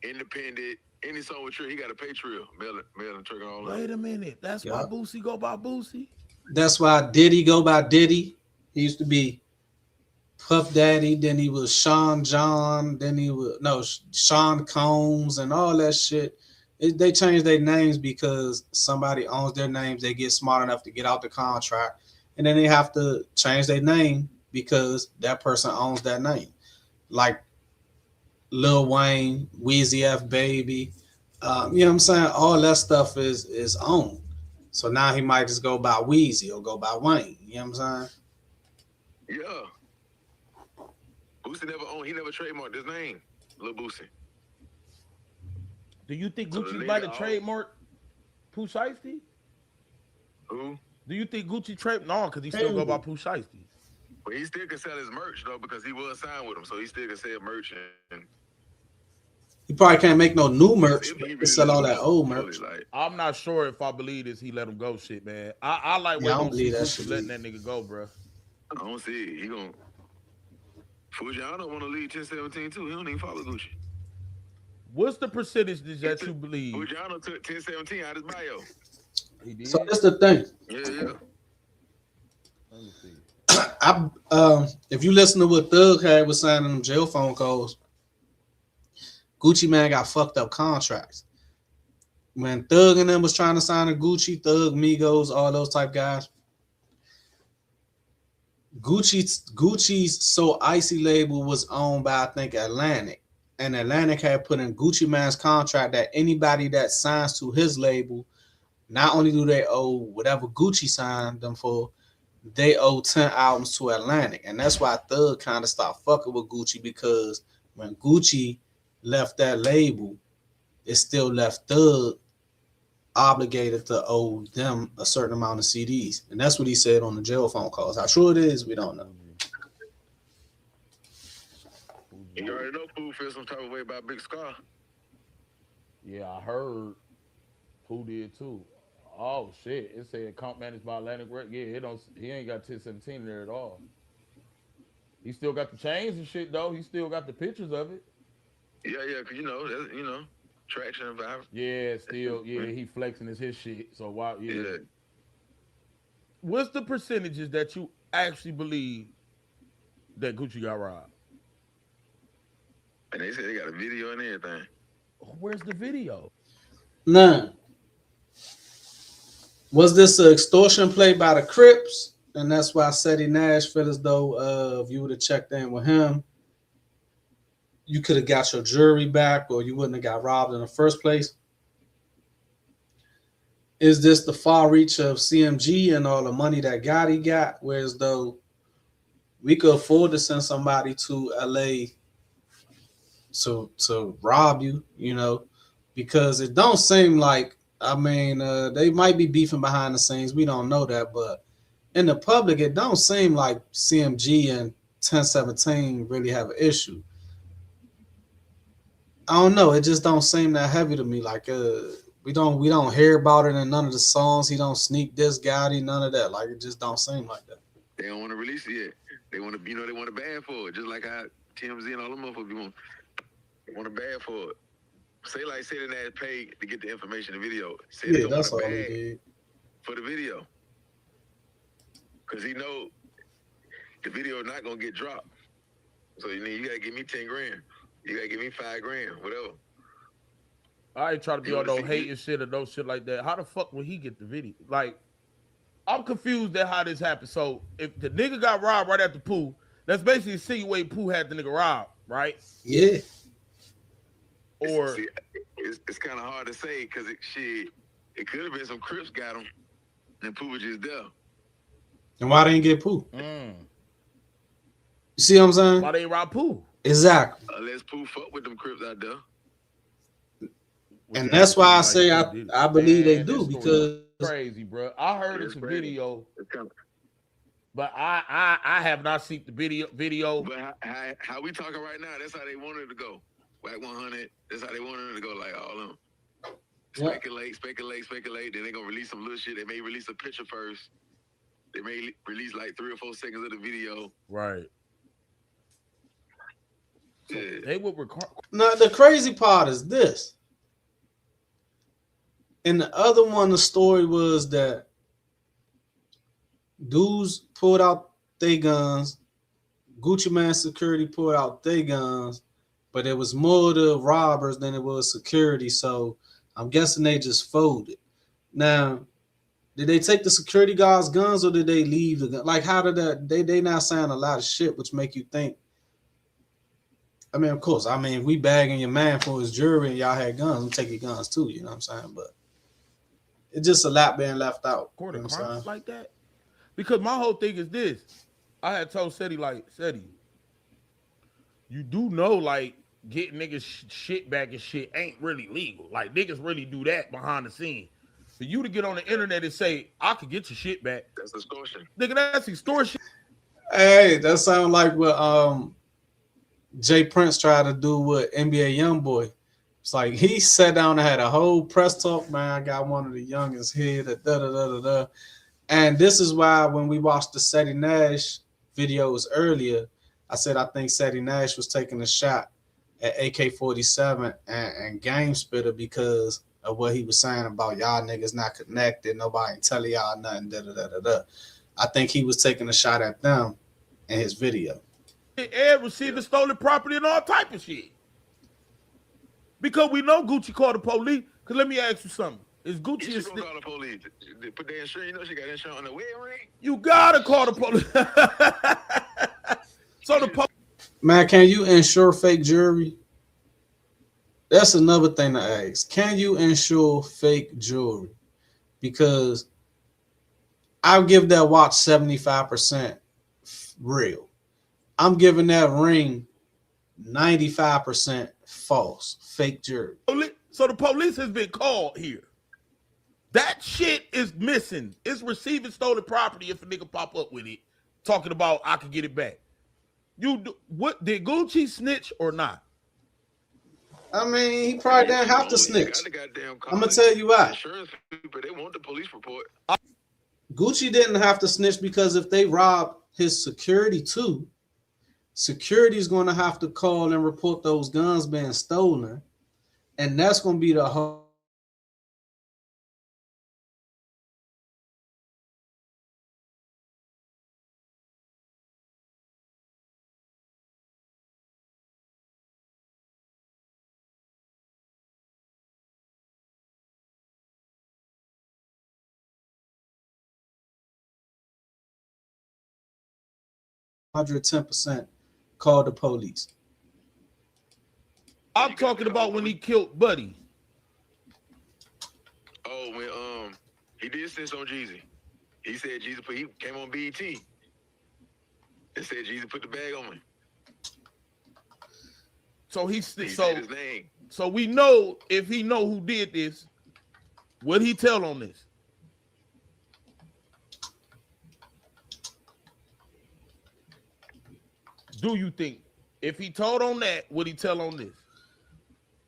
independent, any song with Trill, he got to pay Trill. Mail and Turk and all that. Wait a minute. That's why Boosie go by Boosie? That's why Diddy go by Diddy. He used to be Puff Daddy, then he was Sean John, then he was Sean Combs and all that shit. They changed their names because somebody owns their names. They get smart enough to get out the contract, and then they have to change their name because that person owns that name. Like Lil Wayne, Weezy F Baby, you know what I'm saying? All that stuff is owned. So now he might just go by Weezy or go by Wayne. You know what I'm saying? Yeah. Boosie never owned. He never trademarked his name, Lil Boosie. Do you think Gucci might have trademarked Pooh Shiesty? Who? Do you think Gucci trade? No, because he still go by Pooh Shiesty. But he still can sell his merch though because he was signed with him, so he still can sell merch and he probably can't make no new merch. He can sell all that old merch. I'm not sure if I believe this. He let him go, shit, man. I like when don't see Gucci letting that nigga go, bro. I don't see it. He gonna Fujiano want to leave 1017 too. He don't even follow Gucci. What's the percentage that you believe? Fujiano took 1017 out of his bio. He did. So that's the thing. Yeah. Let me see. If you listen to what Thug had was signing them jail phone calls, Gucci Man got fucked up contracts. When Thug and them was trying to sign a Gucci, Thug, Migos, all those type guys, Gucci's So Icy label was owned by, I think, Atlantic. And Atlantic had put in Gucci Man's contract that anybody that signs to his label, not only do they owe whatever Gucci signed them for, they owe 10 albums to Atlantic. And that's why Thug kind of stopped fucking with Gucci, because when Gucci left that label, it still left Thug obligated to owe them a certain amount of CDs. And that's what he said on the jail phone calls. How true it is, we don't know. You already know Pooh feels some type of way about Big Scar. Yeah, I heard Pooh did too. Oh shit! It said comp managed by Atlantic Records. Yeah, he ain't got 1017 in there at all. He still got the chains and shit though. He still got the pictures of it. Yeah, cause you know, traction and vibes. Yeah, still, he flexing his shit. So why? Yeah. What's the percentages that you actually believe that Gucci got robbed? And they said they got a video and everything. Where's the video? None. Was this an extortion play by the Crips? And that's why Seti Nash felt as though if you would have checked in with him, you could have got your jewelry back, or you wouldn't have got robbed in the first place. Is this the far reach of CMG and all the money that Gotti got? Whereas though we could afford to send somebody to LA to rob you, because it don't seem like, they might be beefing behind the scenes. We don't know that, but in the public, it don't seem like CMG and 1017 really have an issue. I don't know. It just don't seem that heavy to me. Like we don't hear about it in none of the songs. He don't sneak this Gotti, none of that. Like it just don't seem like that. They don't want to release it yet. They want to, they want to ban for it, just like how TMZ and all them motherfuckers want to ban for it. Say that paid to get the information, the video. Say yeah, that's all they did. for the video. Cause he know the video not gonna get dropped. So you gotta give me 10 grand. You gotta give me 5 grand, whatever. I ain't trying to be on no hating shit or no shit like that. How the fuck would he get the video? Like, I'm confused at how this happened. So if the nigga got robbed right after Pooh, that's basically insinuating Pooh had the nigga robbed, right? Yeah. Or it's kind of hard to say because it could have been some Crips got him and Pooh was just there. And why they didn't get Pooh? You see what I'm saying? Why they ain't rob Pooh? Exactly. Unless Pooh fuck with them Crips out there. And that's why I say I believe they do, because crazy, bro. I heard it's a video, but I have not seen the video. But how we talking right now? That's how they wanted to go. Whack 100. That's how they wanted to go. Like all of them. Speculate. Then they gonna release some little shit. They may release a picture first. They may release like 3 or 4 seconds of the video. Right. So they would record. Now the crazy part is this. And the other one, the story was that dudes pulled out their guns, Gucci Man security pulled out their guns, but it was more the robbers than it was security. So I'm guessing they just folded. Now, did they take the security guards' guns or did they leave the gun? Like, how did that? They not saying a lot of shit, which make you think. I mean, of course, if we bagging your man for his jewelry and y'all had guns, we take your guns too, you know what I'm saying? But it's just a lot being left out. You know what I'm saying? Like that. Because my whole thing is this. I had told Seti, you do know, like, getting niggas shit back and shit ain't really legal. Like, niggas really do that behind the scene. For you to get on the internet and say, I could get your shit back. That's extortion. Nigga, that's extortion. Hey, that sounds like what Jay Prince tried to do with NBA Youngboy. It's like he sat down and had a whole press talk. Man, I got one of the youngest here. And this is why when we watched the Seti Nash videos earlier, I said I think Seti Nash was taking a shot at AK-47 and Game Spitter because of what he was saying about y'all niggas not connected, nobody telling y'all nothing. I think he was taking a shot at them in his video. And receiving stolen property and all type of shit. Because we know Gucci called the police. Because let me ask you something. Is Gucci She gonna call the police? Put the insurance. You know she got insurance on the wedding ring. You gotta call the police. So the police. Man, can you insure fake jewelry? That's another thing to ask. Can you insure fake jewelry? Because I'll give that watch 75% real. I'm giving that ring 95% false, fake jewelry. So the police has been called here. That shit is missing. It's receiving stolen property if a nigga pop up with it, talking about I can get it back. What did Gucci snitch or not? I mean, he probably didn't have to snitch. I'm gonna tell you why. Insurance people, they want the police report. Gucci didn't have to snitch because if they rob his security too, security is going to have to call and report those guns being stolen, and that's going to be the whole. $110% call the police. I'm talking about when he killed Buddy. Oh, when he did snitch on Jeezy. He said Jeezy he came on BET and said Jeezy put the bag on me. So he said his name. So we know if he know who did this, what he tell on this? Do you think if he told on that, would he tell on this?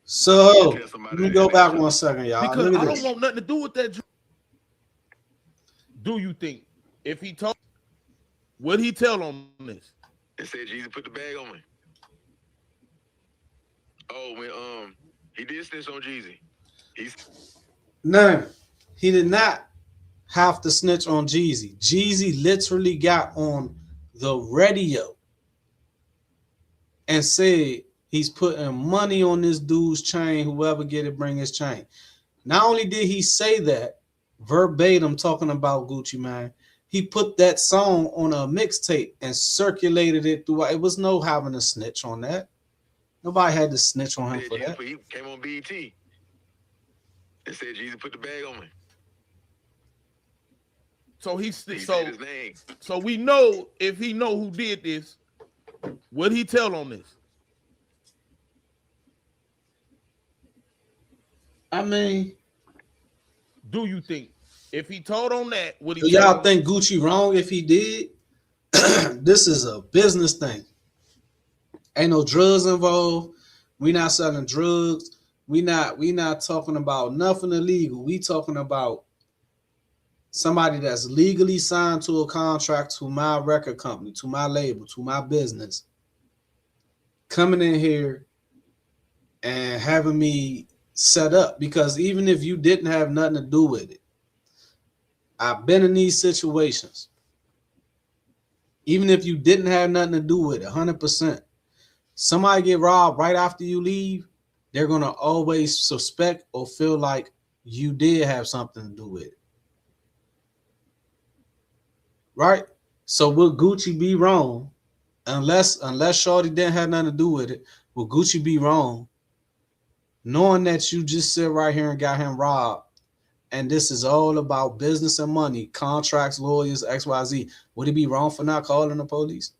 So let me go back 1 second, y'all. Because I don't want nothing to do with that. Do you think if he told, would he tell on this? They said Jeezy put the bag on me. Oh, when he did snitch on Jeezy. No, he did not have to snitch on Jeezy. Jeezy literally got on the radio and said he's putting money on this dude's chain. Whoever get it, bring his chain. Not only did he say that verbatim, talking about Gucci Mane, he put that song on a mixtape and circulated it throughout. It was no having a snitch on that. Nobody had to snitch on him for that. He came on BET and said Jeezy put the bag on me. So He said his name. So we know if he know who did this, what he tell on this? I mean, do you think if he told on that, would he? Do y'all think Gucci wrong if he did? This is a business thing. Ain't no drugs involved. We not selling drugs. We not talking about nothing illegal. We talking about somebody that's legally signed to a contract to my record company, to my label, to my business, coming in here and having me set up. Because even if you didn't have nothing to do with it, I've been in these situations. Even if you didn't have nothing to do with it, 100%. Somebody get robbed right after you leave, they're going to always suspect or feel like you did have something to do with it. Right? So will Gucci be wrong? Unless Shorty didn't have nothing to do with it, will Gucci be wrong? Knowing that you just sit right here and got him robbed, and this is all about business and money, contracts, lawyers, XYZ. Would he be wrong for not calling the police?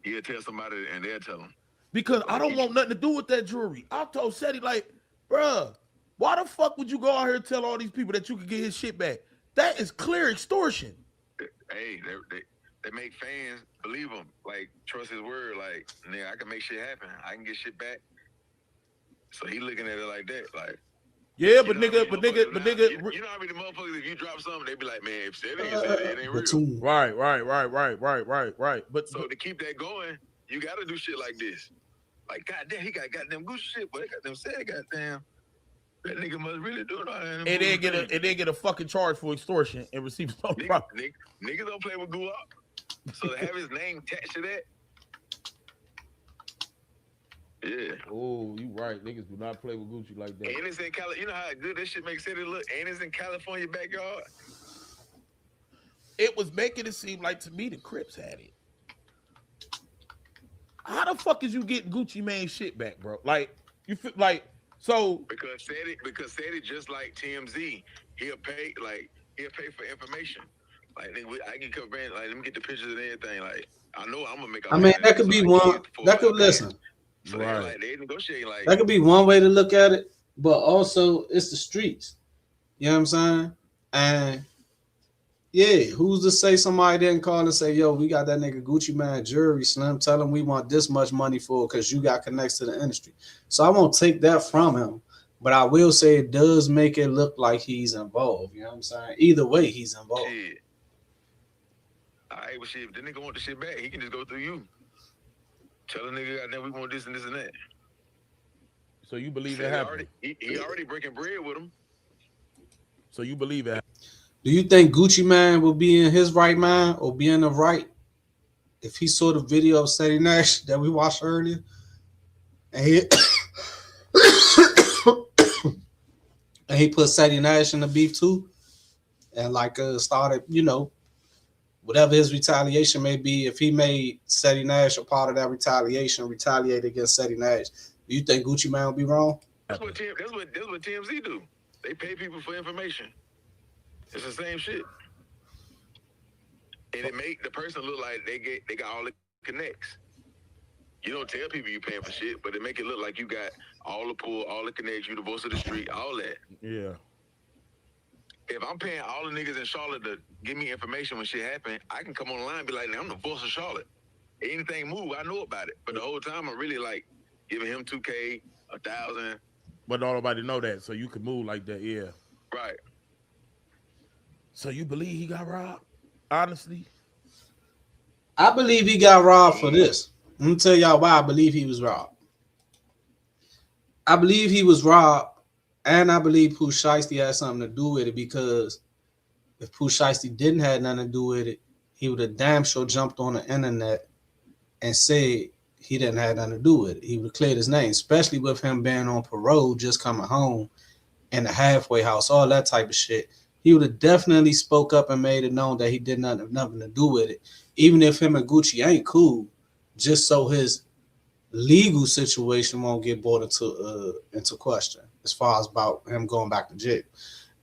He'll tell somebody and they'll tell him. Because I don't want nothing to do with that jewelry. I told Seti, like, bruh, why the fuck would you go out here and tell all these people that you could get his shit back? That is clear extortion. Hey, they make fans believe him. Like, trust his word. Like, nigga, I can make shit happen. I can get shit back. So he looking at it like that. Like, yeah, but nigga. You know how many motherfuckers, if you drop something, they be like, man, if Seti ain't said it, it ain't real. Right. But so to keep that going, you got to do shit like this. Like, goddamn, he got goddamn Gucci shit, but they got them said, goddamn, that nigga must really do it. And then get a fucking charge for extortion and receive some property. Niggas don't play with Guap. So to have his name attached to that. Yeah. Oh, you right. Niggas do not play with Gucci like that. And it's in California. You know how good this shit makes it look? And it's in California backyard. It was making it seem like, to me, the Crips had it. How the fuck is you getting Gucci Mane shit back, bro? Like, you feel like, so. Because said it just like TMZ. He'll pay for information. Like, I can come in, like, let me get the pictures and everything. Like, I know I'm gonna make. I mean, that could be one. That could listen. So right. They negotiate like. That could be one way to look at it, but also it's the streets. You know what I'm saying? And yeah, who's to say somebody didn't call and say, "Yo, we got that nigga Gucci Mane jewelry, Slim. Tell him we want this much money for it because you got connects to the industry." So I won't take that from him, but I will say it does make it look like he's involved. You know what I'm saying? Either way, he's involved. Shit. All right, well, shit, if the nigga want the shit back, he can just go through you. Tell the nigga, goddamn, we want this and this and that. So you believe that happened? He already breaking bread with him. So you believe that? Do you think Gucci Mane will be in his right mind or be in the right if he saw the video of Seti Nash that we watched earlier? And he put Seti Nash in the beef too, and like started, you know, whatever his retaliation may be. If he made Seti Nash a part of that retaliation, retaliate against Seti Nash, do you think Gucci Mane will be wrong? That's what TMZ do. They pay people for information. It's the same shit. And it make the person look like they got all the connects. You don't tell people you paying for shit, but it make it look like you got all the pull, all the connects, you the boss of the street, all that. Yeah. If I'm paying all the niggas in Charlotte to give me information when shit happen, I can come on the line and be like, I'm the boss of Charlotte. Anything move, I know about it. But the whole time I'm really like giving him $2K, $1,000. But don't nobody know that, so you can move like that, yeah. Right. So you believe he got robbed? Honestly? I believe he got robbed for this. Let me tell y'all why I believe he was robbed. I believe he was robbed And I believe Pooh Shiesty had something to do with it, because if Pooh Shiesty didn't have nothing to do with it, he would have damn sure jumped on the internet and said he didn't have nothing to do with it. He would have cleared his name, especially with him being on parole, just coming home in the halfway house, all that type of shit. He would have definitely spoke up and made it known that he did nothing to do with it. Even if him and Gucci ain't cool, just so his legal situation won't get brought into question as far as about him going back to jail.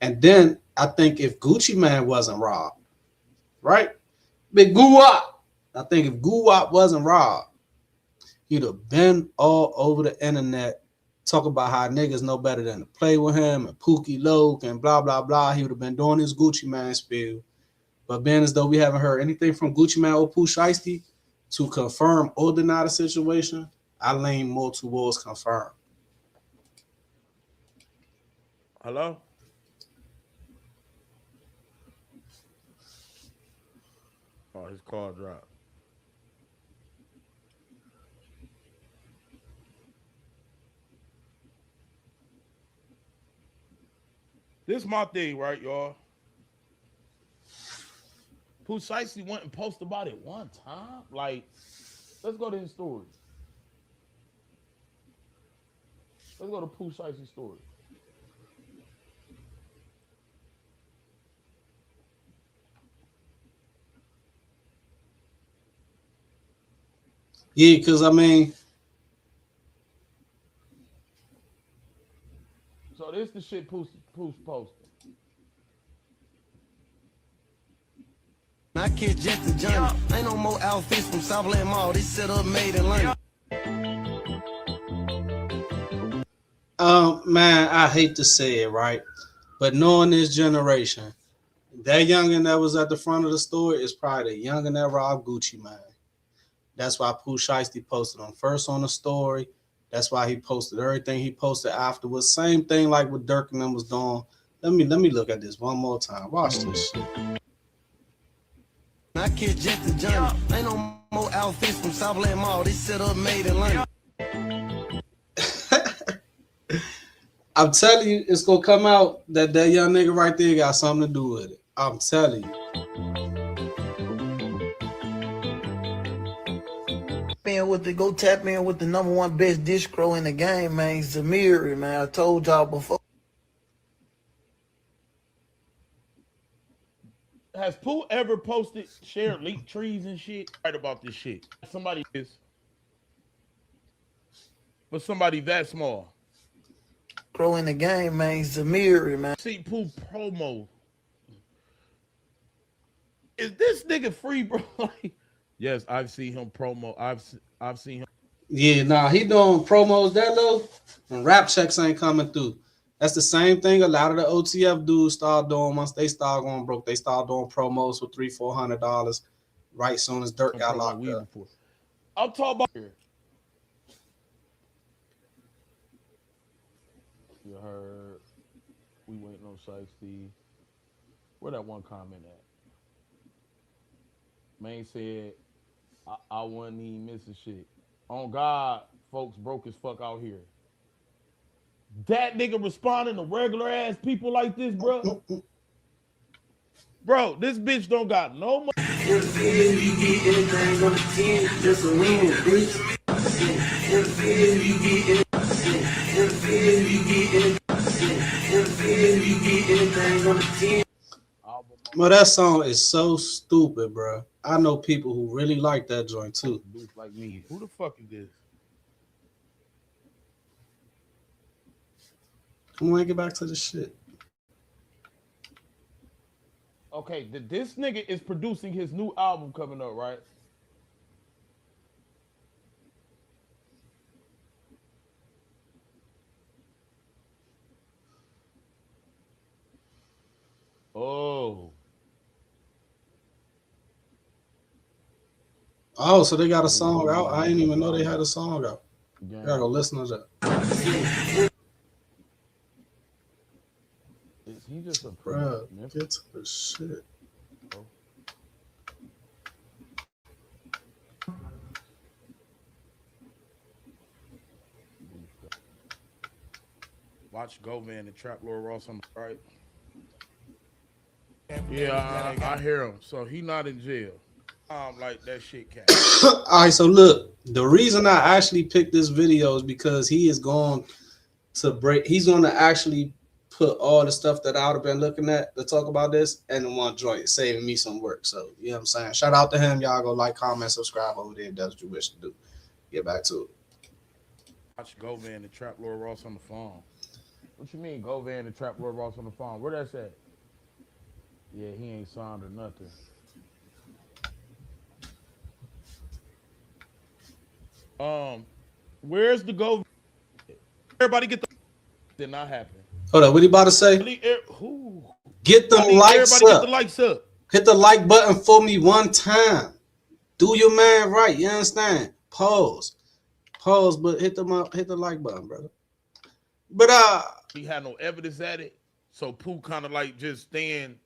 And then I think if Gucci Man wasn't robbed, right? Big Guwap. I think if Guwap wasn't robbed, he'd have been all over the internet talk about how niggas know better than to play with him and Pookie Loke and blah, blah, blah. He would have been doing his Gucci Man spiel. But being as though we haven't heard anything from Gucci Man or Pooh Shiesty to confirm or deny the situation, I lean more towards confirm. Hello? Oh, his call dropped. This is my thing, right, y'all? Pooh Shiesty went and posted about it one time. Like, let's go to his story. Let's go to Pooh Shiesty's story. Yeah, because I mean, so this the shit Pooh's posting. I kid Jet and Johnny. Ain't no more outfits from Southland Mall. They set up made in London. Man, I hate to say it, right? But knowing this generation, that youngin' that was at the front of the store is probably the youngin' that robbed Gucci Man. That's why Pooh Shiesty posted him first on the story. That's why he posted everything he posted afterwards. Same thing like what Dirk and them was doing. Let me look at this one more time. Watch this shit. I kid Jet and Johnny. Ain't no more outfits from Southland Mall. They set up made in London. I'm telling you, it's gonna come out that young nigga right there got something to do with it. I'm telling you. Go tap in with the #1 best distro in the game, man. Zamiri, man. I told y'all before. Has Pooh ever posted, shared leak trees and shit? Right about this shit. Somebody is, but somebody that small. Grow in the game, man. Zamiri, man. See Pooh promo. Is this nigga free, bro? Yes, I've seen him promo. I've seen him. Yeah, nah, he doing promos that low, and rap checks ain't coming through. That's the same thing a lot of the OTF dudes start doing once they start going broke. They start doing promos for $300-400 right soon as Dirk got locked up. Before. I'm talking about here. You heard we waiting on Shiesty. Where that one comment at? Man said I wasn't even missing shit. On God, folks broke as fuck out here. That nigga responding to regular ass people like this, bro. Bro, this bitch don't got no money. If you get anything on the 10, just a win, bitch. If you get anything on the 10. Well, that song is so stupid, bro. I know people who really like that joint too. Like me. Who the fuck is this? I'm gonna get back to the shit. Okay, this nigga is producing his new album coming up, right? Oh. Oh, so they got a song out. I didn't even know they had a song out. Yeah. I gotta go listen to that. Is he just a bro? Get to the shit. Watch Govan and Trap Lord Ross on the right. Yeah, I hear him. So he not in jail. Like that shit, cat. All right, so look, the reason I actually picked this video is because he is going to break. He's going to actually put all the stuff that I would have been looking at to talk about this and in one joint, saving me some work. So, you know what I'm saying? Shout out to him. Y'all go like, comment, subscribe over there if that's what you wish to do. Get back to it. Watch Govan and Trap Lord Ross on the phone. What you mean, Govan and Trap Lord Ross on the phone? Where that's at? Yeah, he ain't signed or nothing. Where's the Govan? Everybody get the. Did not happen. Hold on, what he about to say? Who? Get the likes everybody up. Get the likes up. Hit the like button for me one time. Do your man right. You understand? Pause, but hit the like button, brother. But he had no evidence at it, so Pooh kind of like just staying,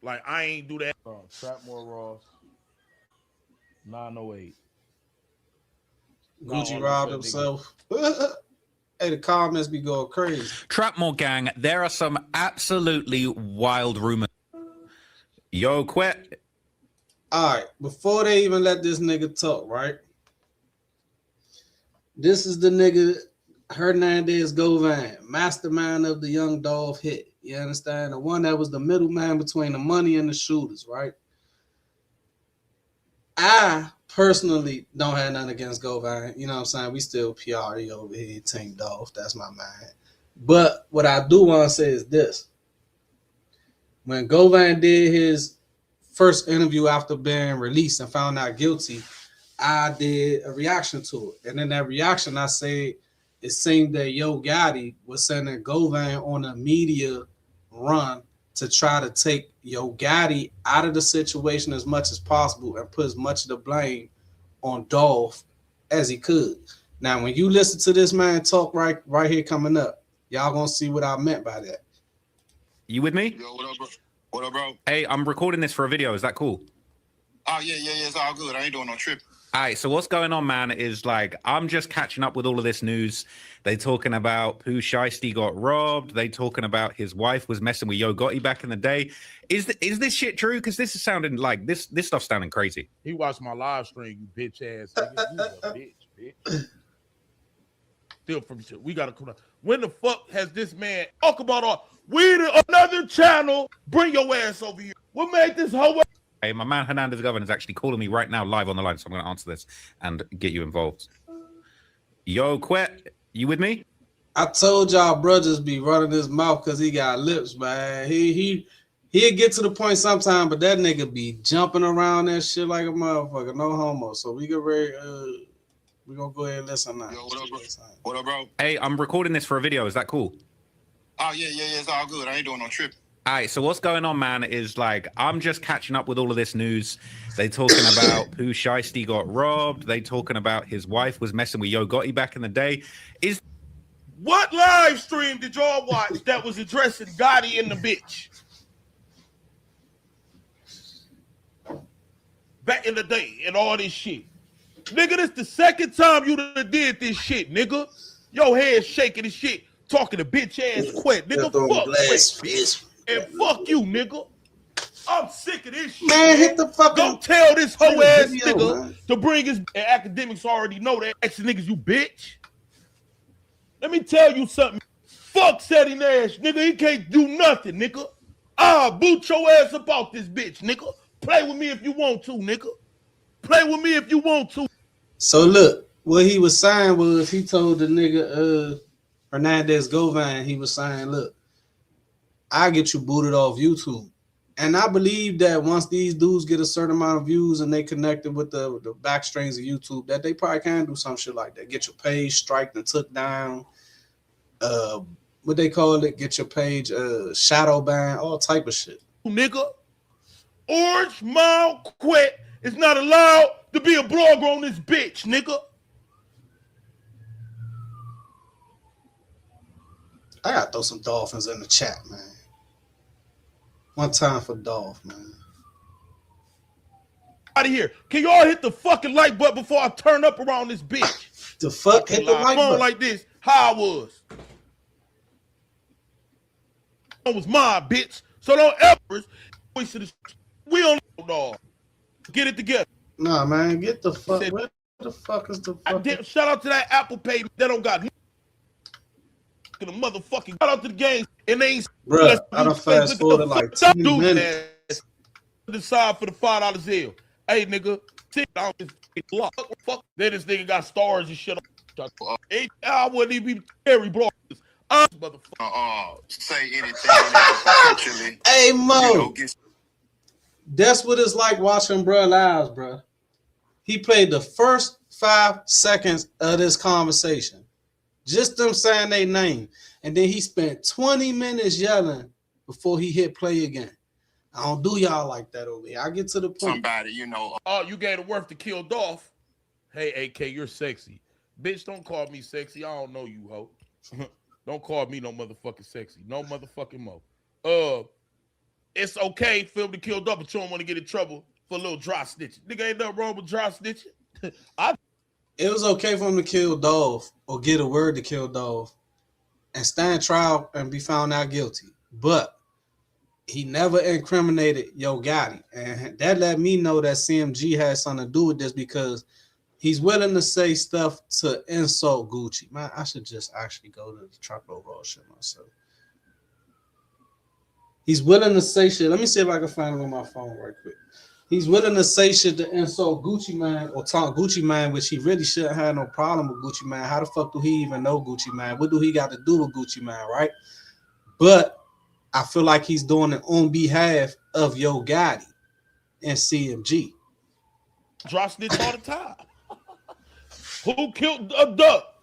like I ain't do that. Trapmore Ross, 908. Gucci robbed himself. Hey, the comments be going crazy. Trapmore gang, there are some absolutely wild rumors. Yo, quit. All right, before they even let this nigga talk, right? This is the nigga Hernandez Govan, mastermind of the Young Dolph hit. You understand? The one that was the middleman between the money and the shooters, right? I personally don't have nothing against Govan. You know what I'm saying? We still PRE over here, Team Dolph. That's my man. But what I do want to say is this. When Govan did his first interview after being released and found out guilty, I did a reaction to it. And in that reaction, I said it seemed that Yo Gotti was sending Govan on a media run to try to take Yo Gotti out of the situation as much as possible and put as much of the blame on Dolph as he could. Now, when you listen to this man talk right here coming up, y'all gonna see what I meant by that. You with me? Yo, what up, bro? What up, bro? Hey, I'm recording this for a video. Is that cool? Oh, yeah, it's all good. I ain't doing no trip. All right, so what's going on, man, is like, I'm just catching up with all of this news. They talking about Pooh Shiesty got robbed. They talking about his wife was messing with Yo Gotti back in the day. Is this shit true? Because this is sounding like, this stuff's sounding crazy. He watched my live stream, you bitch ass nigga. You a bitch. Still from shit. We gotta come out. When the fuck has this man talk about another channel? Bring your ass over here. What made this whole? Hey, my man Hernandez Governor is actually calling me right now live on the line, so I'm going to answer this and get you involved. Yo, Quet, you with me? I told y'all brothers be running his mouth because he got lips, man. He'll get to the point sometime, but that nigga be jumping around that shit like a motherfucker. No homo. So we get ready. We're going to go ahead and listen now. Yo, what up, bro? What up, bro? Hey, I'm recording this for a video. Is that cool? Oh, yeah, it's all good. I ain't doing no trip. All right, so what's going on, man, is like, I'm just catching up with all of this news. They talking about Pooh Shiesty got robbed. They talking about his wife was messing with Yo Gotti back in the day. What live stream did y'all watch that was addressing Gotti and the bitch? Back in the day and all this shit. Nigga, this the second time you done did this shit, nigga. Your head shaking and shit, talking to bitch ass Quet. Nigga, fuck Quet. And fuck you, nigga. I'm sick of this shit. Man, hit the fucking. Don't tell this hoe ass video, nigga man. to bring his academics already know that ex niggas, you bitch. Let me tell you something. Fuck Seti Nash, nigga. He can't do nothing, nigga. Boot your ass about this bitch, nigga. Play with me if you want to, nigga. Play with me if you want to. So look, what he was saying was he told the nigga Hernandez Govan, he was saying, look, I get you booted off YouTube. And I believe that once these dudes get a certain amount of views and they connected with the backstrings of YouTube, that they probably can do some shit like that. Get your page striked and took down. What they call it? Get your page shadow banned, all type of shit. Nigga, Orange Mile Quet is not allowed to be a blogger on this bitch, nigga. I gotta throw some dolphins in the chat, man. One time for Dolph, man. Out of here. Can y'all hit the fucking like button before I turn up around this bitch? The fuck? Hit the like button. Like this, how I was. was mine, bitch. So don't ever waste this. We don't know, dog. Get it together. Nah, man, get the fuck. Where the fuck is the fuck? Shout out to that Apple Pay that don't got the motherfucking shout out to the game and they ain't. Bruh, I done fast forwarded like 2 minutes. Decide for the $5 deal. Hey, nigga, sit down this block. Fuck. Then this nigga got stars and shit. I wouldn't even be Terry Block. Motherfucker. Say anything. Hey, Mo. That's what it's like watching bruh lives, bruh. He played the first 5 seconds of this conversation. Just them saying their name. And then he spent 20 minutes yelling before he hit play again. I don't do y'all like that over here. I get to the point. Somebody, you know. Oh, you gave it worth to kill Dolph. Hey, AK, you're sexy. Bitch, don't call me sexy. I don't know you, ho. Don't call me no motherfucking sexy. No motherfucking mo. It's okay for him to kill Dolph, but you don't want to get in trouble for a little dry snitching. Nigga, ain't nothing wrong with dry snitching. It was okay for him to kill Dolph or get a word to kill Dolph and stand trial and be found out guilty. But he never incriminated Yo Gotti. And that let me know that CMG had something to do with this because he's willing to say stuff to insult Gucci. Man, I should just actually go to the truck overall shit myself. He's willing to say shit. Let me see if I can find it on my phone right quick. He's willing to say shit to insult Gucci Mane or talk Gucci Mane, which he really shouldn't have no problem with Gucci Mane. How the fuck do he even know Gucci Mane? What do he got to do with Gucci Mane, right? But I feel like he's doing it on behalf of Yo Gotti and CMG. Drop snitch all the time. Who killed a duck?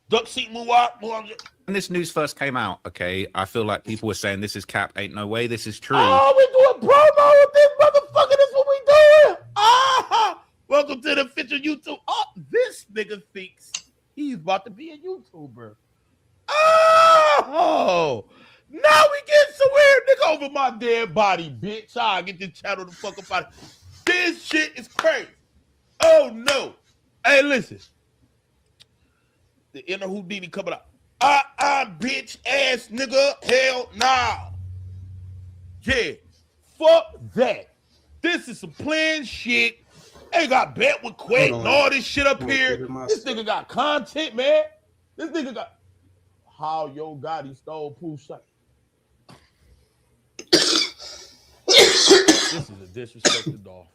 Duck seat Muwak. When this news first came out, okay, I feel like people were saying this is cap. Ain't no way this is true. Oh, we doing promo with this motherfucker. That's what we doing. Ah, welcome to the official YouTube. Oh, this nigga thinks he's about to be a YouTuber. Oh, now we get somewhere, nigga, over my dead body, bitch. I get this channel the fuck up out. This shit is crazy. Oh no. Hey, listen. The inner Houdini coming out. Bitch ass nigga. Hell nah. Yeah. Fuck that. This is some planned shit. They got bet with Quake and all this shit up here. This nigga got content, man. This nigga got how Yo Gotti stole Pooh shot. This is a disrespect to Dolph.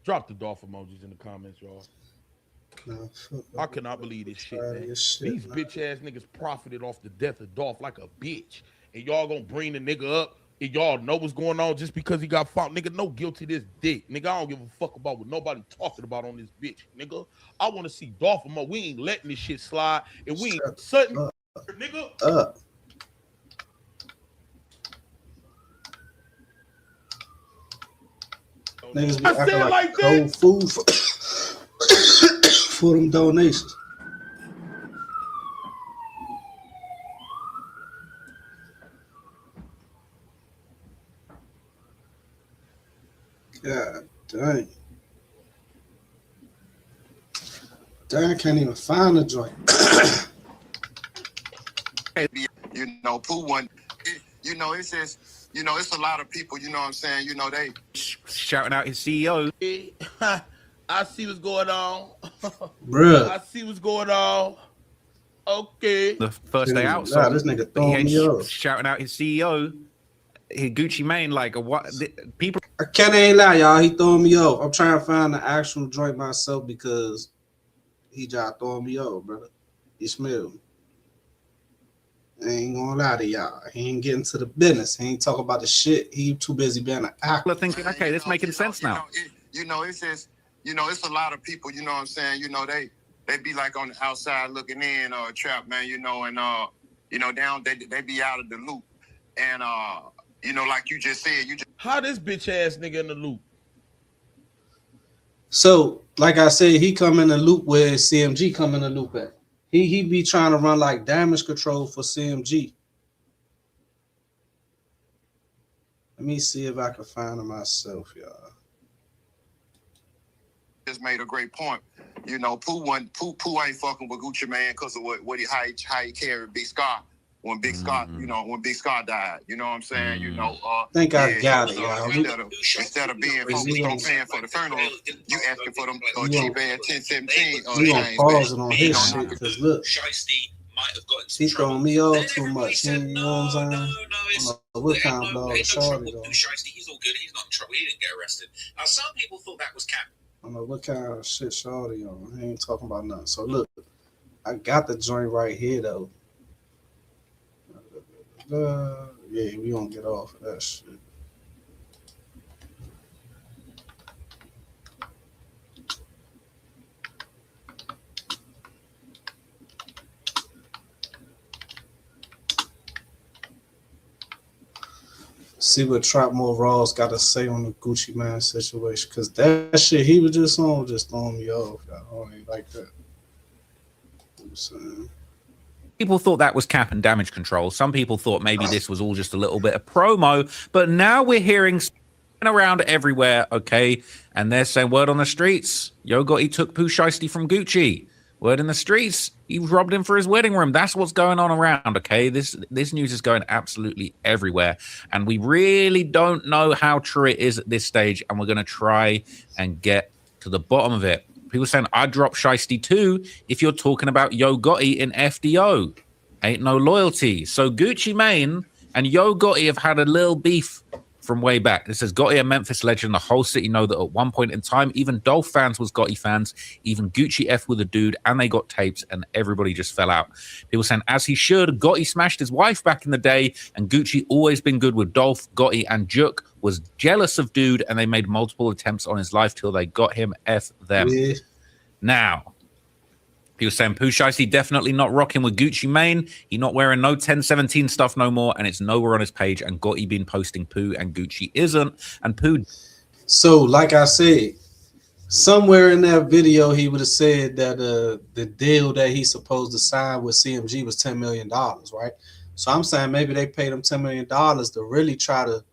Drop the Dolph emojis in the comments, y'all. No, I cannot believe this shit, man. These bitch ass niggas profited off the death of Dolph like a bitch. And y'all gonna bring the nigga up and y'all know what's going on just because he got found. Nigga, no guilt to this dick. Nigga, I don't give a fuck about what nobody talking about on this bitch. Nigga, I want to see Dolph and Mo. We ain't letting this shit slide. And we ain't sudden nigga. Niggas be acting like cold food for them donations. God dang. Dang, I can't even find the joint. You know, Pooh one, you know, it's just, you know, it's a lot of people, you know what I'm saying? You know, they shouting out his CEO. I see what's going on. Bruh. I see what's going on. Okay. The first day out, so this nigga throwing me up. Shouting out his CEO. His Gucci Mane, like what people. I can't ain't lie, y'all. He throwing me up. I'm trying to find the actual joint myself because he just throwing me up, brother. You smell me. I ain't gonna lie to y'all. He ain't getting to the business. He ain't talking about the shit. He too busy being an actor. Thinking, okay, this making sense now. You know, it's just, you know, it's a lot of people, you know what I'm saying? You know, they be like on the outside looking in, trap, man, you know, and you know, down they be out of the loop. And you know, like you just said, how this bitch ass nigga in the loop? So, like I said, he come in the loop where CMG come in the loop at. He be trying to run like damage control for CMG. Let me see if I can find him myself, y'all. Just made a great point. You know, Pooh ain't fucking with Gucci Mane because of how he carried Big Scar when Big Scott, when Big Scott died. You know what I'm saying? I think I got it, y'all. Instead of being focused on paying for the funeral, you asking for them cheap ass 1017. We gonna pause it on his shit because look, he throwing me off too much. You know what I'm saying? I don't know what kind of blog Shorty though. He's all good. He's not in trouble. He didn't get arrested. Now, some people thought that was cap. I don't know what kind of shit Shorty on. He ain't talking about nothing. So look, I got the joint right here though. Yeah, we gonna get off of that shit. See what Trapmore Raw's got to say on the Gucci Man situation, because that shit he was just on just throwing me off. I ain't like that. I'm saying. People thought that was cap and damage control. Some people thought maybe this was all just a little bit of promo, but now we're hearing around everywhere, okay? And they're saying word on the streets, Yo Gotti took Pooh Shiesty from Gucci. Word in the streets, he robbed him for his wedding room. That's what's going on around, okay? This news is going absolutely everywhere. And we really don't know how true it is at this stage, and we're going to try and get to the bottom of it. People saying, I drop Shiesty too if you're talking about Yo Gotti in FDO. Ain't no loyalty. So Gucci Mane and Yo Gotti have had a little beef from way back. This says Gotti, a Memphis legend. The whole city know that at one point in time, even Dolph fans was Gotti fans. Even Gucci F with a dude, and they got tapes, and everybody just fell out. People saying, as he should, Gotti smashed his wife back in the day, and Gucci always been good with Dolph. Gotti and Juk was jealous of dude, and they made multiple attempts on his life till they got him. F them. Yeah. Now, people saying Pooh Shiesty definitely not rocking with Gucci Mane. He not wearing no 1017 stuff no more, and it's nowhere on his page. And Gotti been posting Pooh, and Gucci isn't. And Pooh. So, like I said, somewhere in that video, he would have said that the deal that he's supposed to sign with CMG was $10 million, right? So I'm saying maybe they paid him $10 million to really try to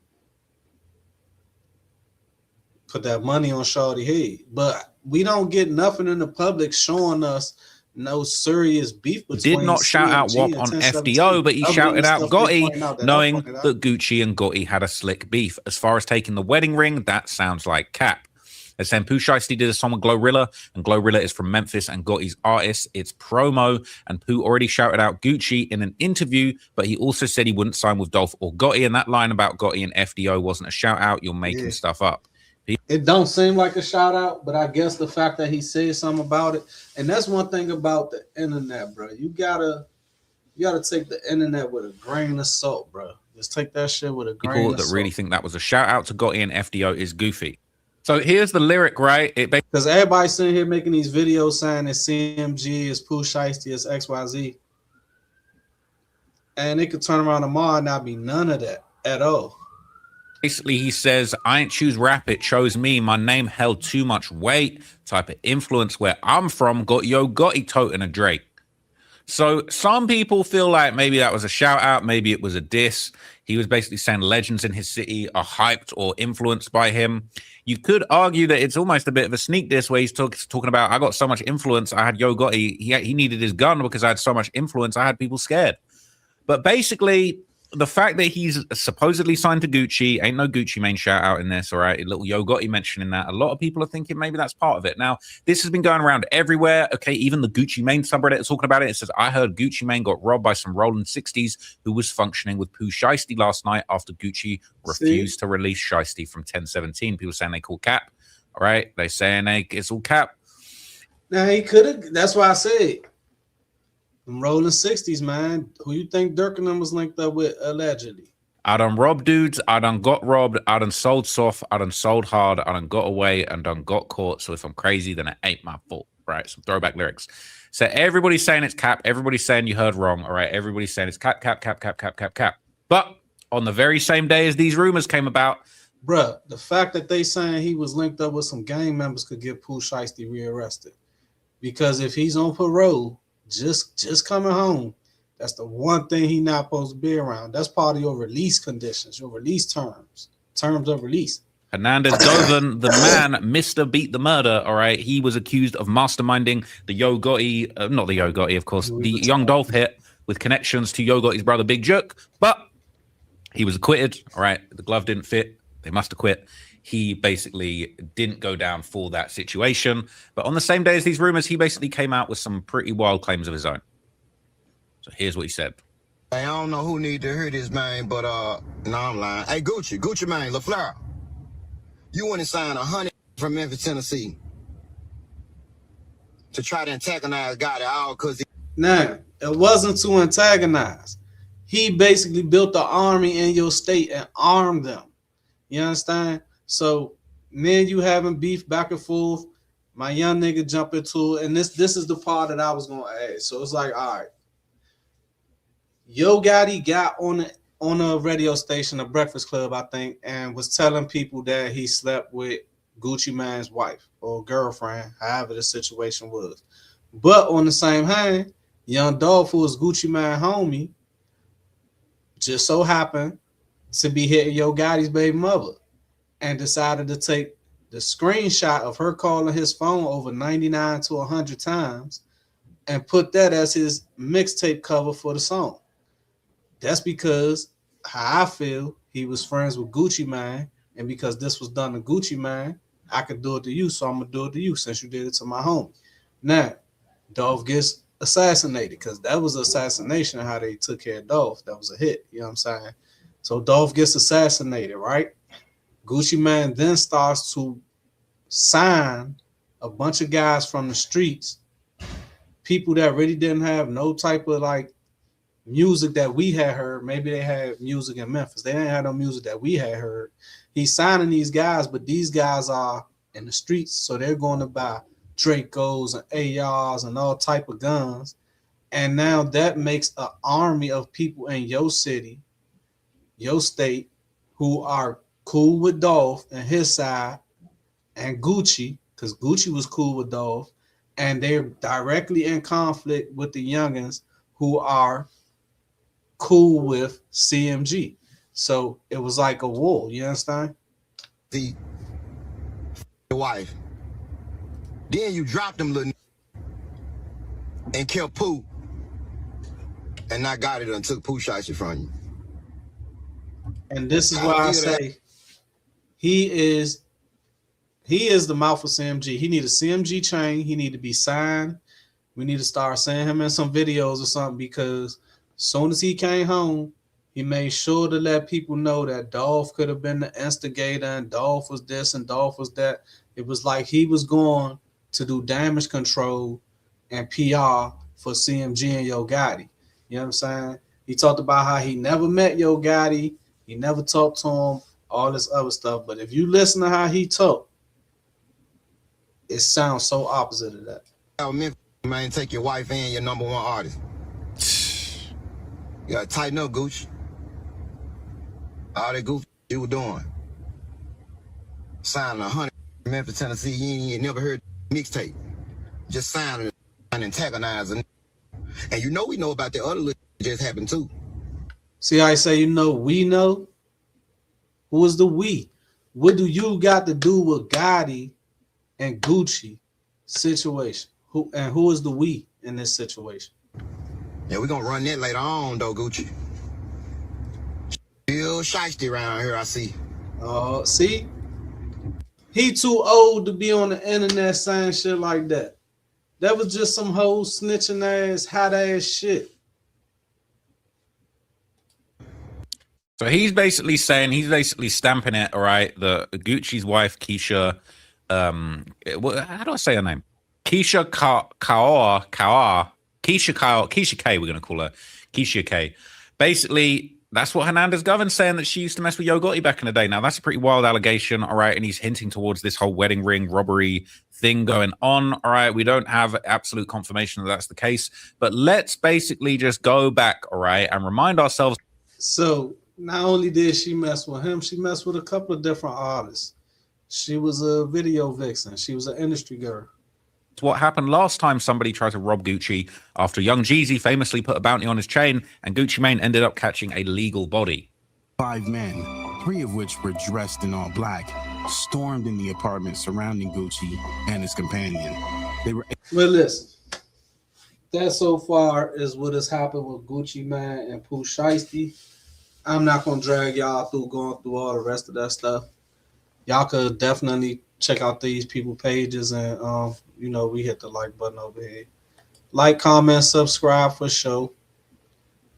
put that money on Shorty head. But we don't get nothing in the public showing us no serious beef between. Did not shout out WAP on FDO, but he shouted out Gotti, knowing that Gucci and Gotti had a slick beef. As far as taking the wedding ring, that sounds like cap. They're saying Pooh Shiesty did a song with Glorilla, and Glorilla is from Memphis and Gotti's artist. It's promo, and Pooh already shouted out Gucci in an interview, but he also said he wouldn't sign with Dolph or Gotti, and that line about Gotti and FDO wasn't a shout out. You're making stuff up. It don't seem like a shout out, but I guess the fact that he said something about it, and that's one thing about the internet, bro. You gotta take the internet with a grain of salt, bro. Just take that shit with a grain of salt. People that really think that was a shout out to Gotti and FDO is goofy. So here's the lyric, right? Because everybody's sitting here making these videos saying that CMG is Pooh Shiesty, is XYZ, and it could turn around tomorrow and not be none of that at all. Basically, he says, I ain't choose rap, it chose me. My name held too much weight. Type of influence where I'm from got Yo Gotti toting a Drake. So some people feel like maybe that was a shout out. Maybe it was a diss. He was basically saying legends in his city are hyped or influenced by him. You could argue that it's almost a bit of a sneak diss where he's talking about, I got so much influence. I had Yo Gotti. He needed his gun because I had so much influence. I had people scared. But basically, the fact that he's supposedly signed to Gucci, ain't no Gucci Mane shout out in this, all right? A little Yo Gotti mentioning that. A lot of people are thinking maybe that's part of it. Now, this has been going around everywhere. Okay, even the Gucci Mane subreddit is talking about it. It says, I heard Gucci Mane got robbed by some rolling 60s who was functioning with Pooh Shiesty last night after Gucci refused to release Shiesty from 1017. People saying they call cap, all right? They saying it's all cap. Now, he could have, that's why I said, them rolling 60s, man. Who you think Dirk and them was linked up with, allegedly? I done robbed dudes. I done got robbed. I done sold soft. I done sold hard. I done got away and done got caught. So if I'm crazy, then it ain't my fault. Right? Some throwback lyrics. So everybody's saying it's cap. Everybody's saying you heard wrong. All right? Everybody's saying it's cap, cap, cap, cap, cap, cap, cap. But on the very same day as these rumors came about, bruh, the fact that they saying he was linked up with some gang members could get Pooh Shiesty rearrested. Because if he's on parole, just coming home, that's the one thing he not supposed to be around. That's part of your release conditions, your release terms of release. Hernandez Govan, the man, Mr. Beat the Murder, all right, he was accused of masterminding the Yo Gotti, not the Yo Gotti, of course, the Young Dolph hit, with connections to Yo Gotti's brother Big Jerk, but he was acquitted. All right, the glove didn't fit. They must have quit. He basically didn't go down for that situation. But on the same day as these rumors, he basically came out with some pretty wild claims of his own. So here's what he said. Hey, I don't know who need to hear this, man, but no, I'm lying. Hey, Gucci man, LaFleur, you went and signed 100 from Memphis, Tennessee, to try to antagonize Gotti all because he. Now, it wasn't to antagonize. He basically built the army in your state and armed them. You understand? So then you having beef back and forth. My young nigga jump into it, and this is the part that I was gonna add. So it's like, all right. Yo Gotti got on a radio station, a Breakfast Club, I think, and was telling people that he slept with Gucci Mane's wife or girlfriend, however the situation was. But on the same hand, Young Dolph, who was Gucci Mane homie, just so happened to be hitting Yo Gotti's baby mother and decided to take the screenshot of her calling his phone over 99 to 100 times and put that as his mixtape cover for the song. That's because how I feel, he was friends with Gucci Mane, and because this was done to Gucci Mane, I could do it to you, so I'm gonna do it to you since you did it to my homie. Now, Dolph gets assassinated because that was assassination how they took care of Dolph. That was a hit, you know what I'm saying? So Dolph gets assassinated, right? Gucci Mane then starts to sign a bunch of guys from the streets, people that really didn't have no type of like music that we had heard. Maybe they had music in Memphis. They didn't have no music that we had heard. He's signing these guys, but these guys are in the streets, so they're going to buy Dracos and ARs and all type of guns. And now that makes an army of people in your city, your state, who are cool with Dolph and his side and Gucci, because Gucci was cool with Dolph, and they're directly in conflict with the youngins who are cool with CMG. So it was like a war, you understand? The wife. Then you dropped them little and killed Pooh, and not got it and took Pooh shiesty from you. And this is why I say he is the mouth of CMG. He need a CMG chain. He need to be signed. We need to start seeing him in some videos or something, because as soon as he came home, he made sure to let people know that Dolph could have been the instigator and Dolph was this and Dolph was that. It was like he was going to do damage control and PR for CMG and Yo Gotti. You know what I'm saying? He talked about how he never met Yo Gotti. He never talked to him, all this other stuff. But if you listen to how he talked, it sounds so opposite of that. Memphis, man, take your wife and your number one artist. You gotta tighten up, Gucci. All that goofy you were doing. Signing 100 Memphis, Tennessee, you ain't never heard mixtape. Just signing and antagonizing. And you know we know about the other little just happened too. See how I say, you know, we know? Who is the we? What do you got to do with Gotti and Gucci situation? Who is the we in this situation? Yeah, we're gonna run that later on though, Gucci. Real shiesty around here, I see. See? He too old to be on the internet saying shit like that. That was just some whole snitching ass, hot ass shit. So he's basically stamping it, all right, the Gucci's wife, Keisha, how do I say her name? Keisha K, we're going to call her Keisha K. Basically, that's what Hernandez Govern's saying, that she used to mess with Yo Gotti back in the day. Now, that's a pretty wild allegation, all right, and he's hinting towards this whole wedding ring robbery thing going on, all right? We don't have absolute confirmation that that's the case, but let's basically just go back, all right, and remind ourselves. So not only did she mess with him, she messed with a couple of different artists. She was a video vixen. She was an industry girl. It's what happened last time somebody tried to rob Gucci after Young Jeezy famously put a bounty on his chain, and Gucci Mane ended up catching a legal body. 5 men, 3 of which were dressed in all black, stormed in the apartment surrounding Gucci and his companion. They were. Well, listen. that so far is what has happened with Gucci Mane and Pooh Shiesty. I'm not gonna drag y'all through going through all the rest of that stuff. Y'all could definitely check out these people pages and we hit the like button over here. Like, comment, subscribe for sure.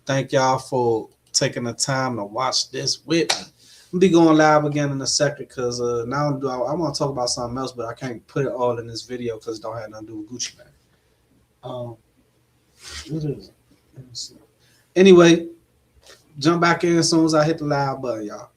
Thank y'all for taking the time to watch this with me. I'll be going live again in a second because now I want to talk about something else, but I can't put it all in this video because it don't have nothing to do with Gucci Mane. What is it? Anyway, jump back in as soon as I hit the live button, y'all.